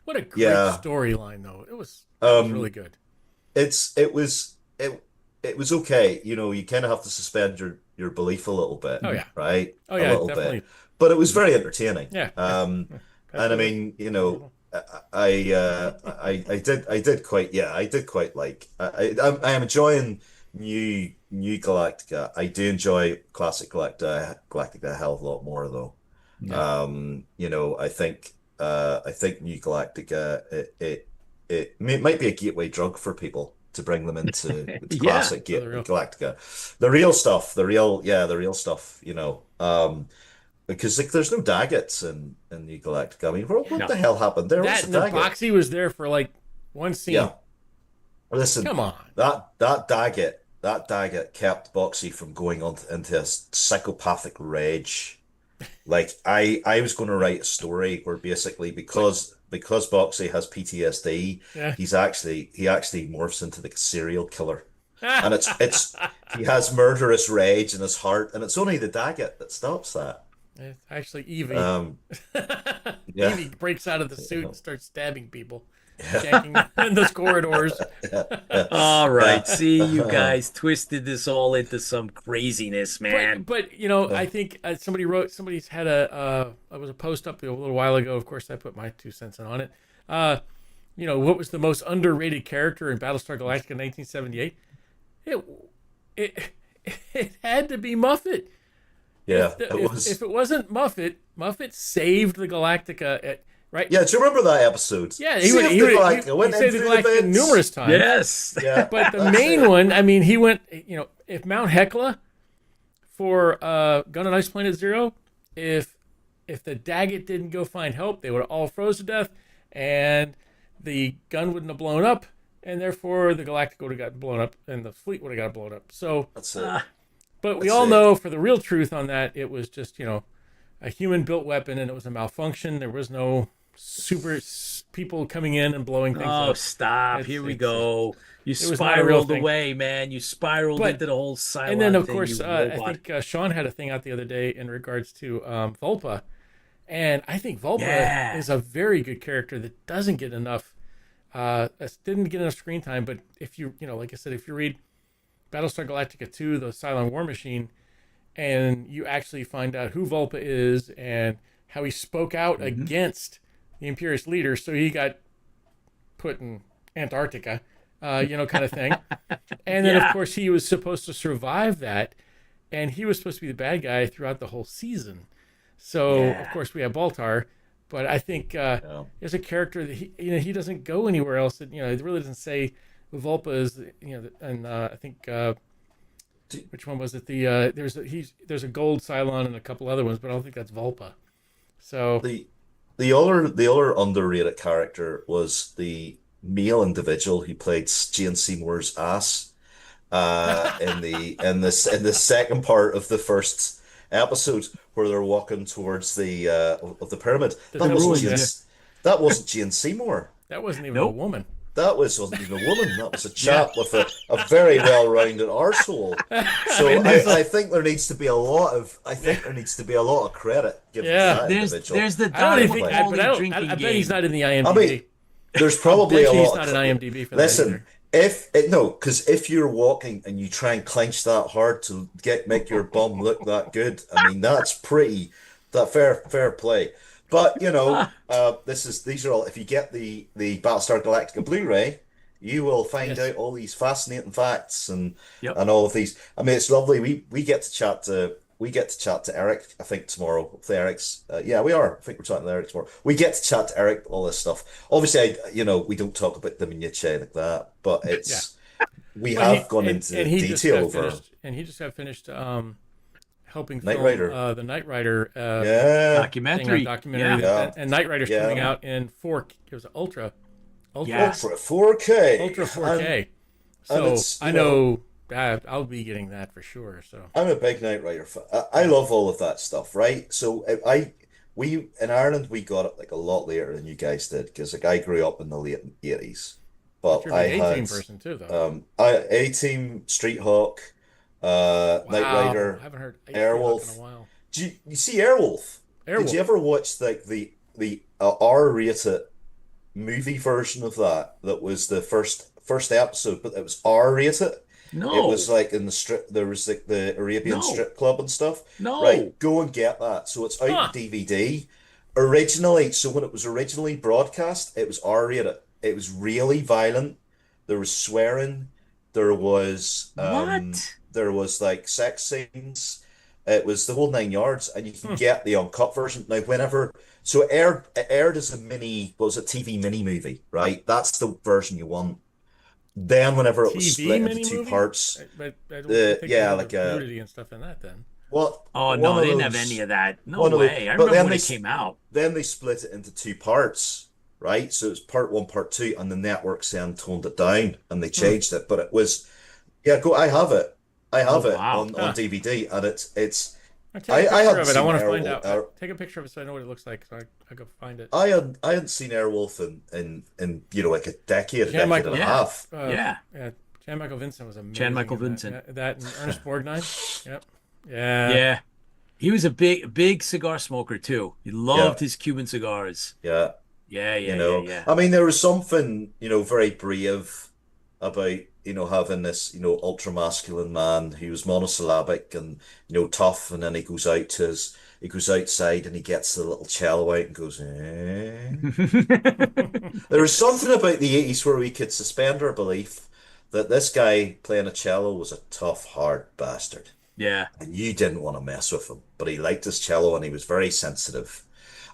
What a great storyline, though. It was really good. It was okay. You kind of have to suspend your belief a little bit. Oh yeah. Right. Oh yeah. A little definitely. bit. But it was very entertaining. Yeah. And I mean, I did quite like. I am enjoying new Galactica. I do enjoy classic Galactica a hell of a lot more though. Yeah. I think new Galactica it might be a gateway drug for people to bring them into Yeah. classic Galactica. The real stuff, the real stuff, because like, there's no Daggett in New Galactica. I mean, what the hell happened there? That and the Boxy was there for like one scene. Yeah. Listen, come on. That Daggett kept Boxy from going on into a psychopathic rage. Like I was going to write a story where basically because Boxy has PTSD, he actually morphs into the serial killer. And it's he has murderous rage in his heart, and it's only the Daggett that stops that. It's actually Evie. Evie breaks out of the suit and starts stabbing people. Checking in those corridors. All right. See, you guys twisted this all into some craziness, man. But I think somebody's had it was a post up a little while ago. Of course, I put my 2 cents in on it. What was the most underrated character in Battlestar Galactica 1978? It had to be Muffet. Yeah, if it wasn't Muffet saved the Galactica. Right? Yeah, do you remember that episode? Yeah, he saved the Galactica numerous times. Yes. Yeah. But the main one, I mean, he went, if Mount Hecla for Gun on Ice Planet Zero, if the Daggett didn't go find help, they would have all froze to death, and the gun wouldn't have blown up, and therefore the Galactica would have gotten blown up, and the fleet would have got blown up. So that's it. But we all know for the real truth on that, it was just, a human-built weapon, and it was a malfunction. There was no super people coming in and blowing things up. Oh, stop. Here we go. You spiraled away, man. You spiraled into the whole Cylon And then, of thing, course, I think Sean had a thing out the other day in regards to Vulpa. And I think Vulpa is a very good character that doesn't get enough, didn't get enough screen time. But if you, like I said, if you read Battlestar Galactica 2, the Cylon War Machine, and you actually find out who Vulpa is and how he spoke out against the Imperious leader, so he got put in Antarctica, kind of thing. And then, of course, he was supposed to survive that, and he was supposed to be the bad guy throughout the whole season. So, of course, we have Baltar, but I think there's a character that he doesn't go anywhere else. That it really doesn't say Vulpa is, and I think which one was it? There's a gold Cylon and a couple other ones, but I don't think that's Vulpa. So the other underrated character was the male individual who played Jane Seymour's ass in the second part of the first episode where they're walking towards the of the pyramid. That wasn't Jane Seymour. That wasn't even a woman. That wasn't even a woman. That was a chap with a very well-rounded arsehole. So I think there needs to be a lot of credit given to that individual. There's the I bet he's not in the IMDb. I mean, there's probably a lot. He's not an IMDb for that. Listen, because if you're walking and you try and clench that hard to make your bum look that good, I mean that's fair play. But these are all. If you get the Battlestar Galactica Blu-ray, you will find out all these fascinating facts and all of these. I mean, it's lovely. We get to chat to Eric. I think tomorrow. Hopefully Eric's. We are. I think we're talking to Eric tomorrow. We get to chat to Eric. All this stuff. Obviously, we don't talk about the minutiae like that, but it's we have gone into detail over. And he just got finished. Helping Knight film Rider. The Knight Rider documentary, and Knight Rider's coming out in 4K. It was Ultra 4K. Ultra 4K. So I know I'll be getting that for sure. So I'm a big Knight Rider fan. I love all of that stuff, right? So we in Ireland we got it like a lot later than you guys did because like I grew up in the late 80s. But I had A-Team person too, though. A-Team, Street Hawk. Knight Rider, I haven't heard Airwolf in a while. Do you see Airwolf? Did you ever watch like the R-rated movie version of that was the first episode, but it was R-rated? No. It was like in the strip. There was like the Arabian strip club and stuff. No. Right, go and get that. So it's out on DVD. Originally, so when it was originally broadcast, it was R-rated. It was really violent. There was swearing. There was There was like sex scenes. It was the whole 9 yards, and you can get the uncut version now. So it aired as a TV mini movie, right? That's the version you want. Then whenever it was TV split into mini two movie? parts, But I don't think they yeah, had like nudity and stuff in that then. what Oh one no, of they didn't have those, any of that. No one of those, way. I but remember when it came out. then they split it into two parts, right? So it's part one, part two, and the networks then toned it down and they changed it. But it was, yeah, go. I have it. I have Oh it wow. on DVD, and it's. Take a I picture hadn't of it. I seen want to find Airwolf. out. Take a picture of it so I know what it looks like, so I go find it. I hadn't seen Airwolf in like a decade and a Yeah. half. Yeah. Yeah. Jan Michael Vincent was amazing. Jan Michael in that. Vincent. That and Ernest Borgnine. Yep. Yeah. Yeah. He was a big cigar smoker too. He loved his Cuban cigars. Yeah. Yeah. I mean, there was something, very brave about, having this, ultra masculine man who was monosyllabic and, tough, and then he goes outside and he gets the little cello out and goes, eh. There was something about the 80s where we could suspend our belief that this guy playing a cello was a tough, hard bastard. Yeah. And you didn't want to mess with him, but he liked his cello and he was very sensitive.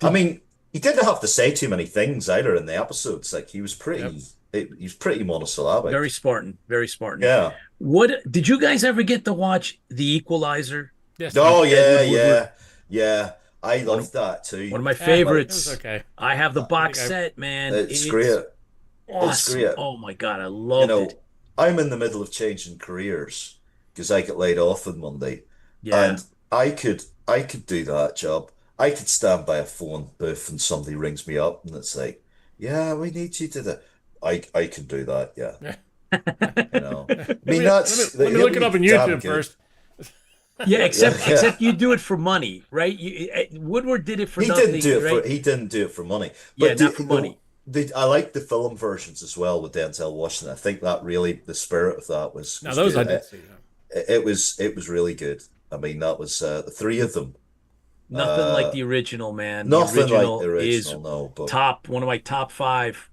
I mean, he didn't have to say too many things either in the episodes. Like he was pretty monosyllabic. Very Spartan. Very Spartan. Yeah. What did you guys ever get to watch The Equalizer? Yes. Oh Edward yeah. I loved that too. One of my favorites. It was okay. I have the box set, man. It's great. Awesome. It's great. Oh my God, I loved it. I'm in the middle of changing careers because I get laid off on Monday. Yeah. And I could do that job. I could stand by a phone booth and somebody rings me up and it's like, yeah, we need you to do that. I can do that, yeah. I mean, let me look it up on YouTube first. Yeah, except you do it for money, right? Woodward did it for nothing. He didn't do it for money. But not for money. I like the film versions as well with Denzel Washington. I think that really the spirit of that was. Now those good. I did see. It was really good. I mean, that was the three of them. Nothing like the original, man. Nothing the original like the original, is no. But one of my top 5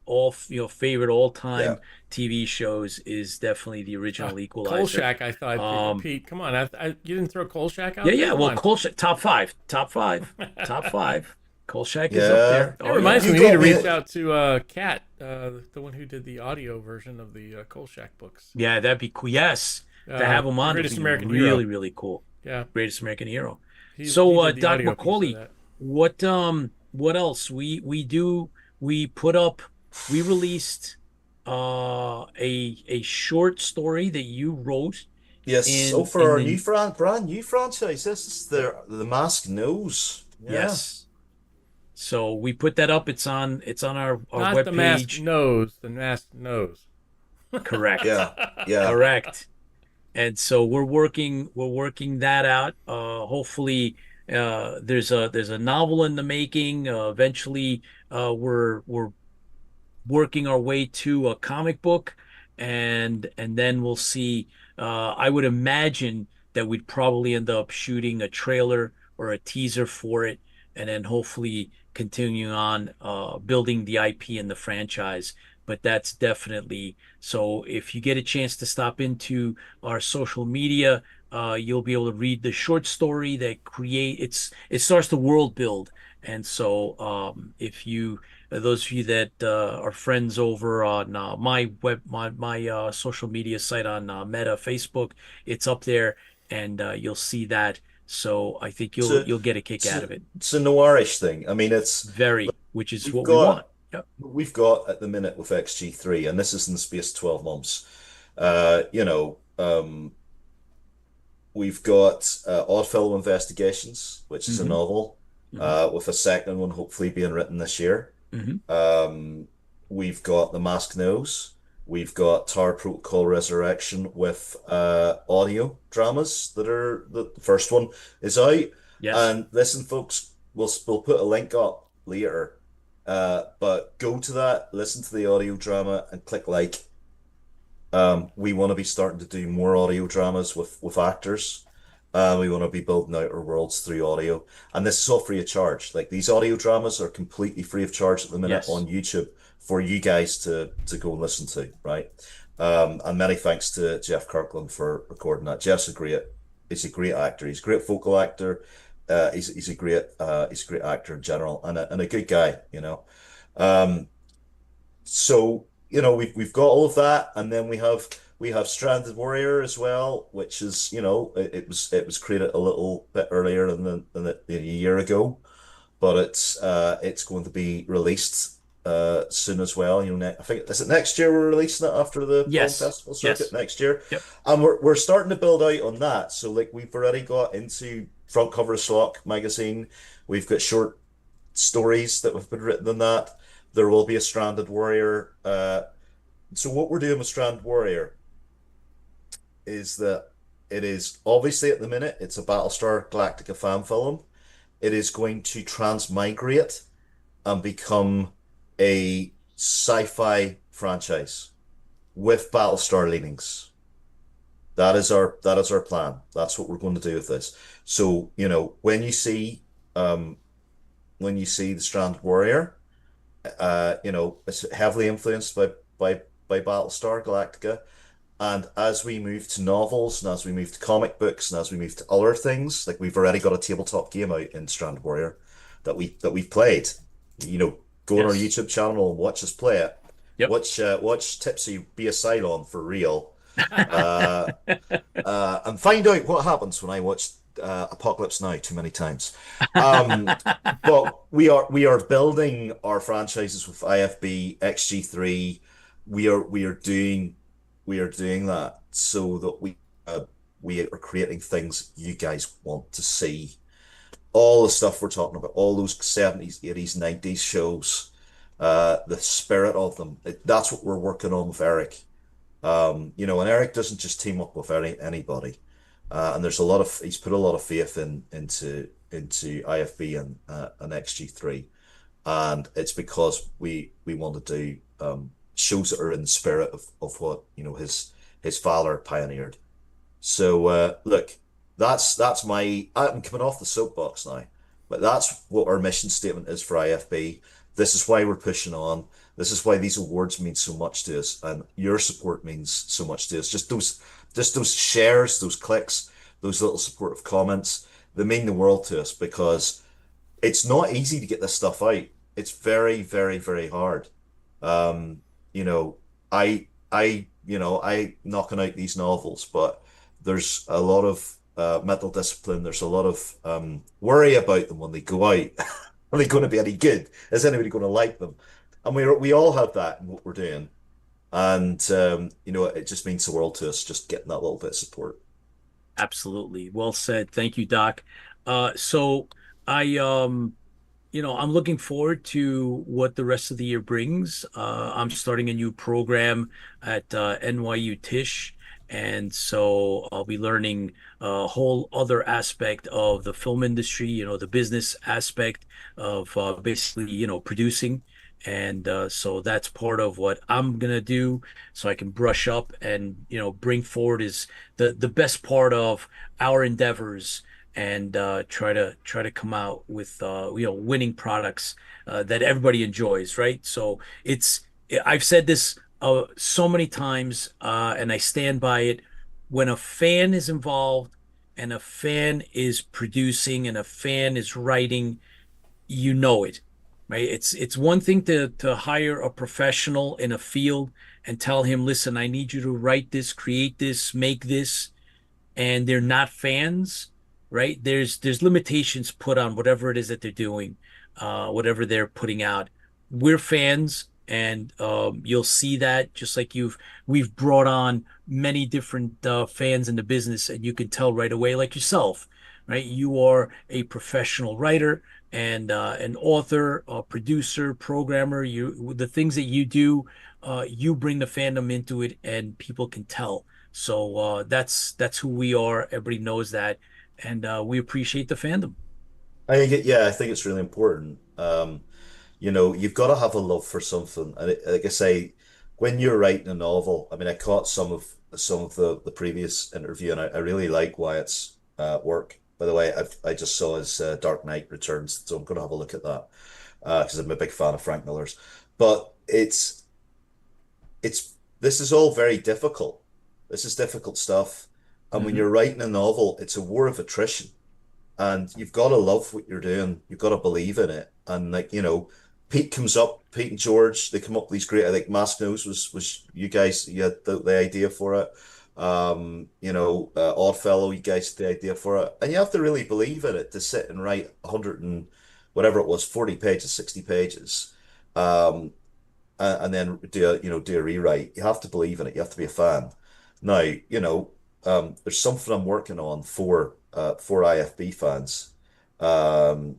favorite all time TV shows is definitely the original Equalizer. Kolchak, I thought. Pete, come on, you didn't throw Kolchak out? Yeah. Well, Kolchak, top five. Kolchak is up there. It reminds me, we need to reach out to Kat, the one who did the audio version of the Kolchak books. Yeah, that'd be cool. Yes, to have him on. Greatest American Hero. Hero. Really, really cool. Yeah, Greatest American Hero. He So, did the Doc audio piece of Macaulay, that. what else? We released a short story that you wrote. yes. For our brand new franchise, this is the Mask Nose. Yeah. Yes. So we put that up. It's on our Not webpage. the mask knows, the mask knows. Correct. Yeah. Correct. And so we're working that out. Hopefully, there's a novel in the making. Eventually, we're working our way to a comic book, and then we'll see. I would imagine that we'd probably end up shooting a trailer or a teaser for it, and then hopefully continuing on building the IP and the franchise. But that's definitely so. If you get a chance to stop into our social media, you'll be able to read the short story that it starts the world build. And so if those of you that are friends over on my social media site on Meta, Facebook, it's up there, and you'll see that. So I think you'll get a kick out of it. It's a noirish thing. I mean, which is what we want. Yep. We've got at the minute with XG3, and this is in the space of 12 months. We've got Odd Film Investigations, which is a novel, with a second one hopefully being written this year. We've got The Mask Nose. We've got Tower Protocol Resurrection with audio dramas the first one is out. Yes. And listen, folks, we'll put a link up later. But go to that, listen to the audio drama, and click like. We want to be starting to do more audio dramas with actors. We want to be building out our worlds through audio, and this is all free of charge. Like, these audio dramas are completely free of charge at the minute on YouTube for you guys to go and listen to, right? And many thanks to Jeff Kirkland for recording that. Jeff's a great actor. He's a great vocal actor. He's a great actor in general, and a good guy, So we've got all of that, and then we have Stranded Warrior as well, which is, it was created a little bit earlier than a year ago, but it's going to be released soon as well. I think, is it next year we're releasing it after the film Yes. festival circuit Yes. next year? Yep. And we're starting to build out on that. So like we've already got into front cover of Slock magazine. We've got short stories that have been written on that. There will be a Stranded Warrior. So what we're doing with Stranded Warrior is that it is obviously at the minute it's a Battlestar Galactica fan film. It is going to transmigrate and become a sci-fi franchise with Battlestar leanings. That is our plan. That's what we're going to do with this. So, when you see the Stranded Warrior, it's heavily influenced by Battlestar Galactica. And as we move to novels, and as we move to comic books, and as we move to other things, like we've already got a tabletop game out in Stranded Warrior that we've played. Go on our Yes. YouTube channel and watch us play it. Yep. Watch Tipsy be a Cylon for real, and find out what happens when I watch Apocalypse Now too many times. But we are building our franchises with IFB, XG3. We are doing that so that we are creating things you guys want to see. All the stuff we're talking about, all those 70s, 80s, 90s shows, the spirit of them. That's what we're working on with Eric. And Eric doesn't just team up with anybody. And he's put a lot of faith into IFB and XG3. And it's because we want to do shows that are in the spirit of what his father pioneered. So look, that's I'm coming off the soapbox now, but that's what our mission statement is for IFB. This is why we're pushing on. This is why these awards mean so much to us, and your support means so much to us. Just those shares, those clicks, those little supportive comments, they mean the world to us, because it's not easy to get this stuff out. It's very, very, very hard. I knocking out these novels, but there's a lot of mental discipline. There's a lot of worry about them when they go out. Are they going to be any good? Is anybody going to like them? And we all have that in what we're doing. And it just means the world to us, just getting that little bit of support. Absolutely. Well said. Thank you, Doc. So I'm looking forward to what the rest of the year brings. I'm starting a new program at NYU Tisch. And so I'll be learning a whole other aspect of the film industry, the business aspect of basically, producing. And so that's part of what I'm going to do, so I can brush up and, bring forward is the best part of our endeavors, and try to come out with, winning products that everybody enjoys. Right. So I've said this so many times, and I stand by it. When a fan is involved and a fan is producing and a fan is writing, it, right? It's one thing to hire a professional in a field and tell him, listen, I need you to write this, create this, make this, and they're not fans, right? There's limitations put on whatever it is that they're doing, whatever they're putting out. We're fans. And you'll see that, just like we've brought on many different fans in the business, and you can tell right away, like yourself, right? You are a professional writer and an author, a producer, programmer. The things that you do, you bring the fandom into it, and people can tell. So that's who we are. Everybody knows that, and we appreciate the fandom. I think it's really important. You've got to have a love for something. And like I say, when you're writing a novel, I mean, I caught some of the previous interview, and I really like Wyatt's work. By the way, I just saw his Dark Knight Returns, so I'm going to have a look at that, because I'm a big fan of Frank Miller's. But this is all very difficult. This is difficult stuff. And when you're writing a novel, it's a war of attrition. And you've got to love what you're doing. You've got to believe in it. And Pete comes up, Pete and George, they come up with these great. I think Mask Nose was you guys. You had the idea for it. Oddfellow, you guys had the idea for it, and you have to really believe in it to sit and write 100 and whatever it was, 40 pages, 60 pages, and then do a rewrite. You have to believe in it. You have to be a fan. Now, there's something I'm working on for IFB fans. And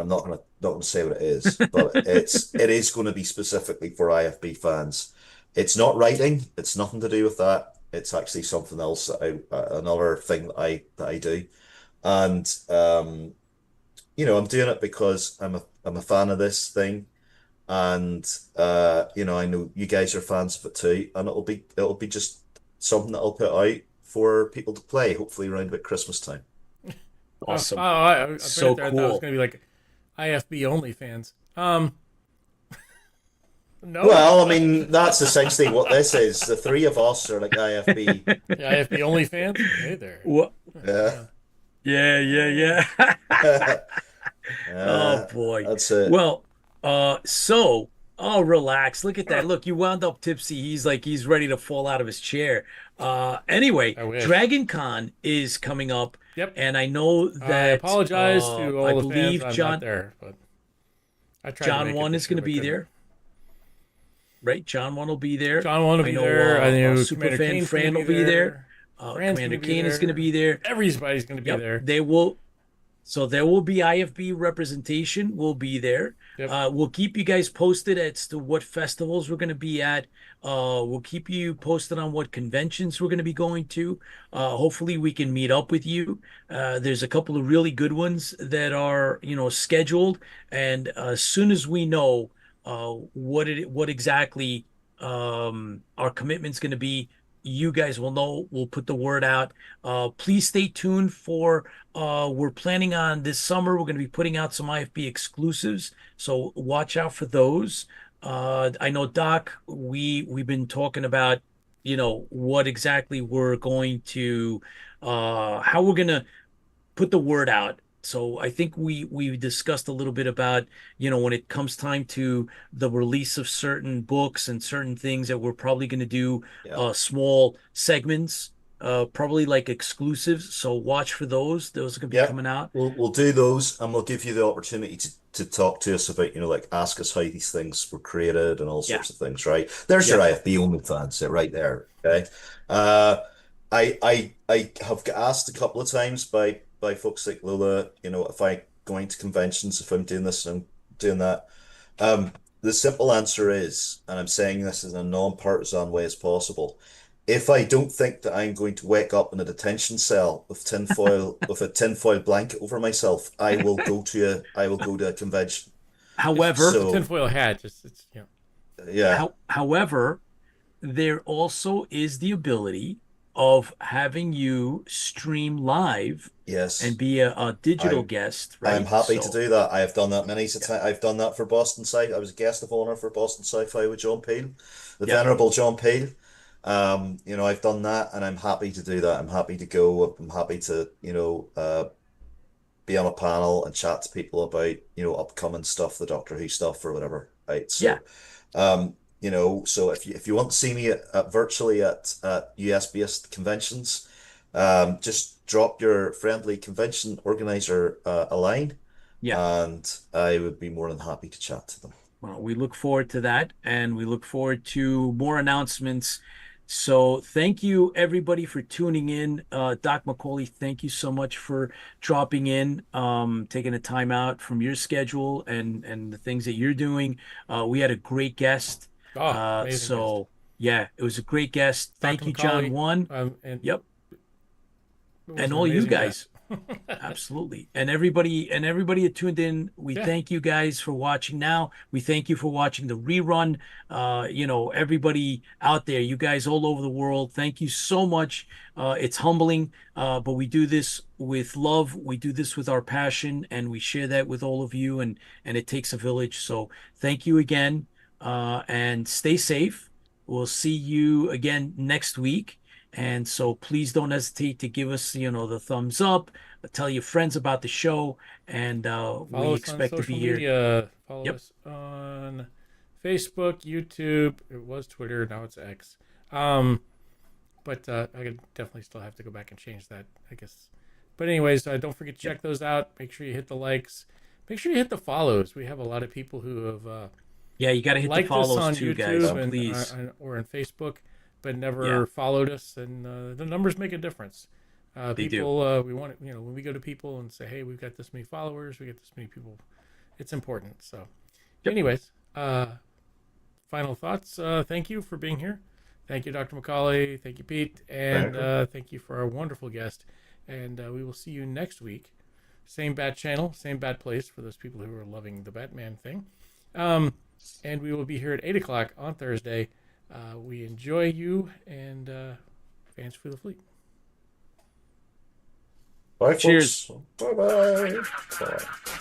I'm not gonna say what it is, but it is going to be specifically for IFB fans. It's not writing. It's nothing to do with that. It's actually something else. Another thing that I do, and I'm doing it because I'm a fan of this thing, and I know you guys are fans of it too, and it'll be just something that I'll put out for people to play, hopefully around about Christmas time. Awesome. I So there, I thought it was cool. going to be like IFB only fans. No. Well, I mean, that's essentially what this is. The three of us are like IFB. The IFB only fans. Hey there. What? Yeah. Yeah. Oh boy. That's it. Well, relax. Look at that. Look, you wound up tipsy. He's ready to fall out of his chair. Anyway, I wish. Dragon Con is coming up. Yep. And I know that I apologize to all I the believe fans. I'm John not there, but I tried to John make it 1 this is going to year, be but couldn't. there. Right? John 1 will be there. John want to I be know, there. I know Superfan Commander Kane's Fran gonna will be be there. there. Fran's Commander gonna be Kane is going to be there. Everybody's going to be Yep, there. they will. So there will be IFB representation. Will be there. Yep. We'll keep you guys posted as to what festivals we're going to be at. We'll keep you posted on what conventions we're going to be going to. Hopefully we can meet up with you. There's a couple of really good ones that are scheduled, and as soon as we know what exactly our commitment's going to be, you guys will know. We'll put the word out. Please stay tuned for we're planning on this summer. We're going to be putting out some IFB exclusives, so watch out for those. I know, Doc, we've been talking about what exactly we're going to how we're going to put the word out. So I think we discussed a little bit about, when it comes time to the release of certain books and certain things, that we're probably going to do small segments, probably like exclusives. So watch for those. Those are going to be coming out. We'll do those, and we'll give you the opportunity to talk to us about, like ask us how these things were created and all sorts of things, right? There's your IFB only fans right there. Okay. I have got asked a couple of times by folks like Lola, if I going to conventions, if I'm doing this and I'm doing that. The simple answer is, and I'm saying this in a non-partisan way as possible, if I don't think that I'm going to wake up in a detention cell with tinfoil with a tinfoil blanket over myself, I will go to a convention. However, the tinfoil hat, However, there also is the ability of having you stream live, and be a digital guest, right? I'm happy to do that. I have done that many times. I've done that for Boston Sci. I was a guest of honor for Boston Sci-Fi with John Peel, the venerable John Peel. I've done that, and I'm happy to do that. I'm happy to go. I'm happy to, be on a panel and chat to people about, upcoming stuff, the Doctor Who stuff or whatever. Right. So, so if you want to see me virtually at US-based conventions, just drop your friendly convention organizer a line, and I would be more than happy to chat to them. Well, we look forward to that, and we look forward to more announcements. So thank you, everybody, for tuning in. Doc McCauley, thank you so much for dropping in, taking the time out from your schedule and the things that you're doing. We had a great guest. Amazing guest. It was a great guest. Thank Dr. you, John McCauley, One. And and all you guys. Absolutely. And everybody that tuned in, we thank you guys for watching now. We thank you for watching the rerun. Everybody out there, you guys all over the world, thank you so much. It's humbling, but we do this with love. We do this with our passion, and we share that with all of you, and it takes a village. So thank you again, and stay safe. We'll see you again next week. And so please don't hesitate to give us, the thumbs up, tell your friends about the show, and we expect to be here. Media. Follow us on Facebook, YouTube. It was Twitter, now it's X. But I could definitely still have to go back and change that, I guess. But anyways, don't forget to check those out. Make sure you hit the likes. Make sure you hit the follows. We have a lot of people who have you got to hit the follows on too, YouTube guys, please. or on Facebook, but never followed us. And the numbers make a difference. They people, do. We want to, when we go to people and say, hey, we've got this many followers, we get this many people, it's important. So, anyways, final thoughts. Thank you for being here. Thank you, Dr. McCauley. Thank you, Pete. And thank you for our wonderful guest. And we will see you next week. Same bat channel, same bat place for those people who are loving the Batman thing. And we will be here at 8 o'clock on Thursday. We enjoy you and Fans for the Fleet. Bye, Cheers. folks. Bye-bye. Bye.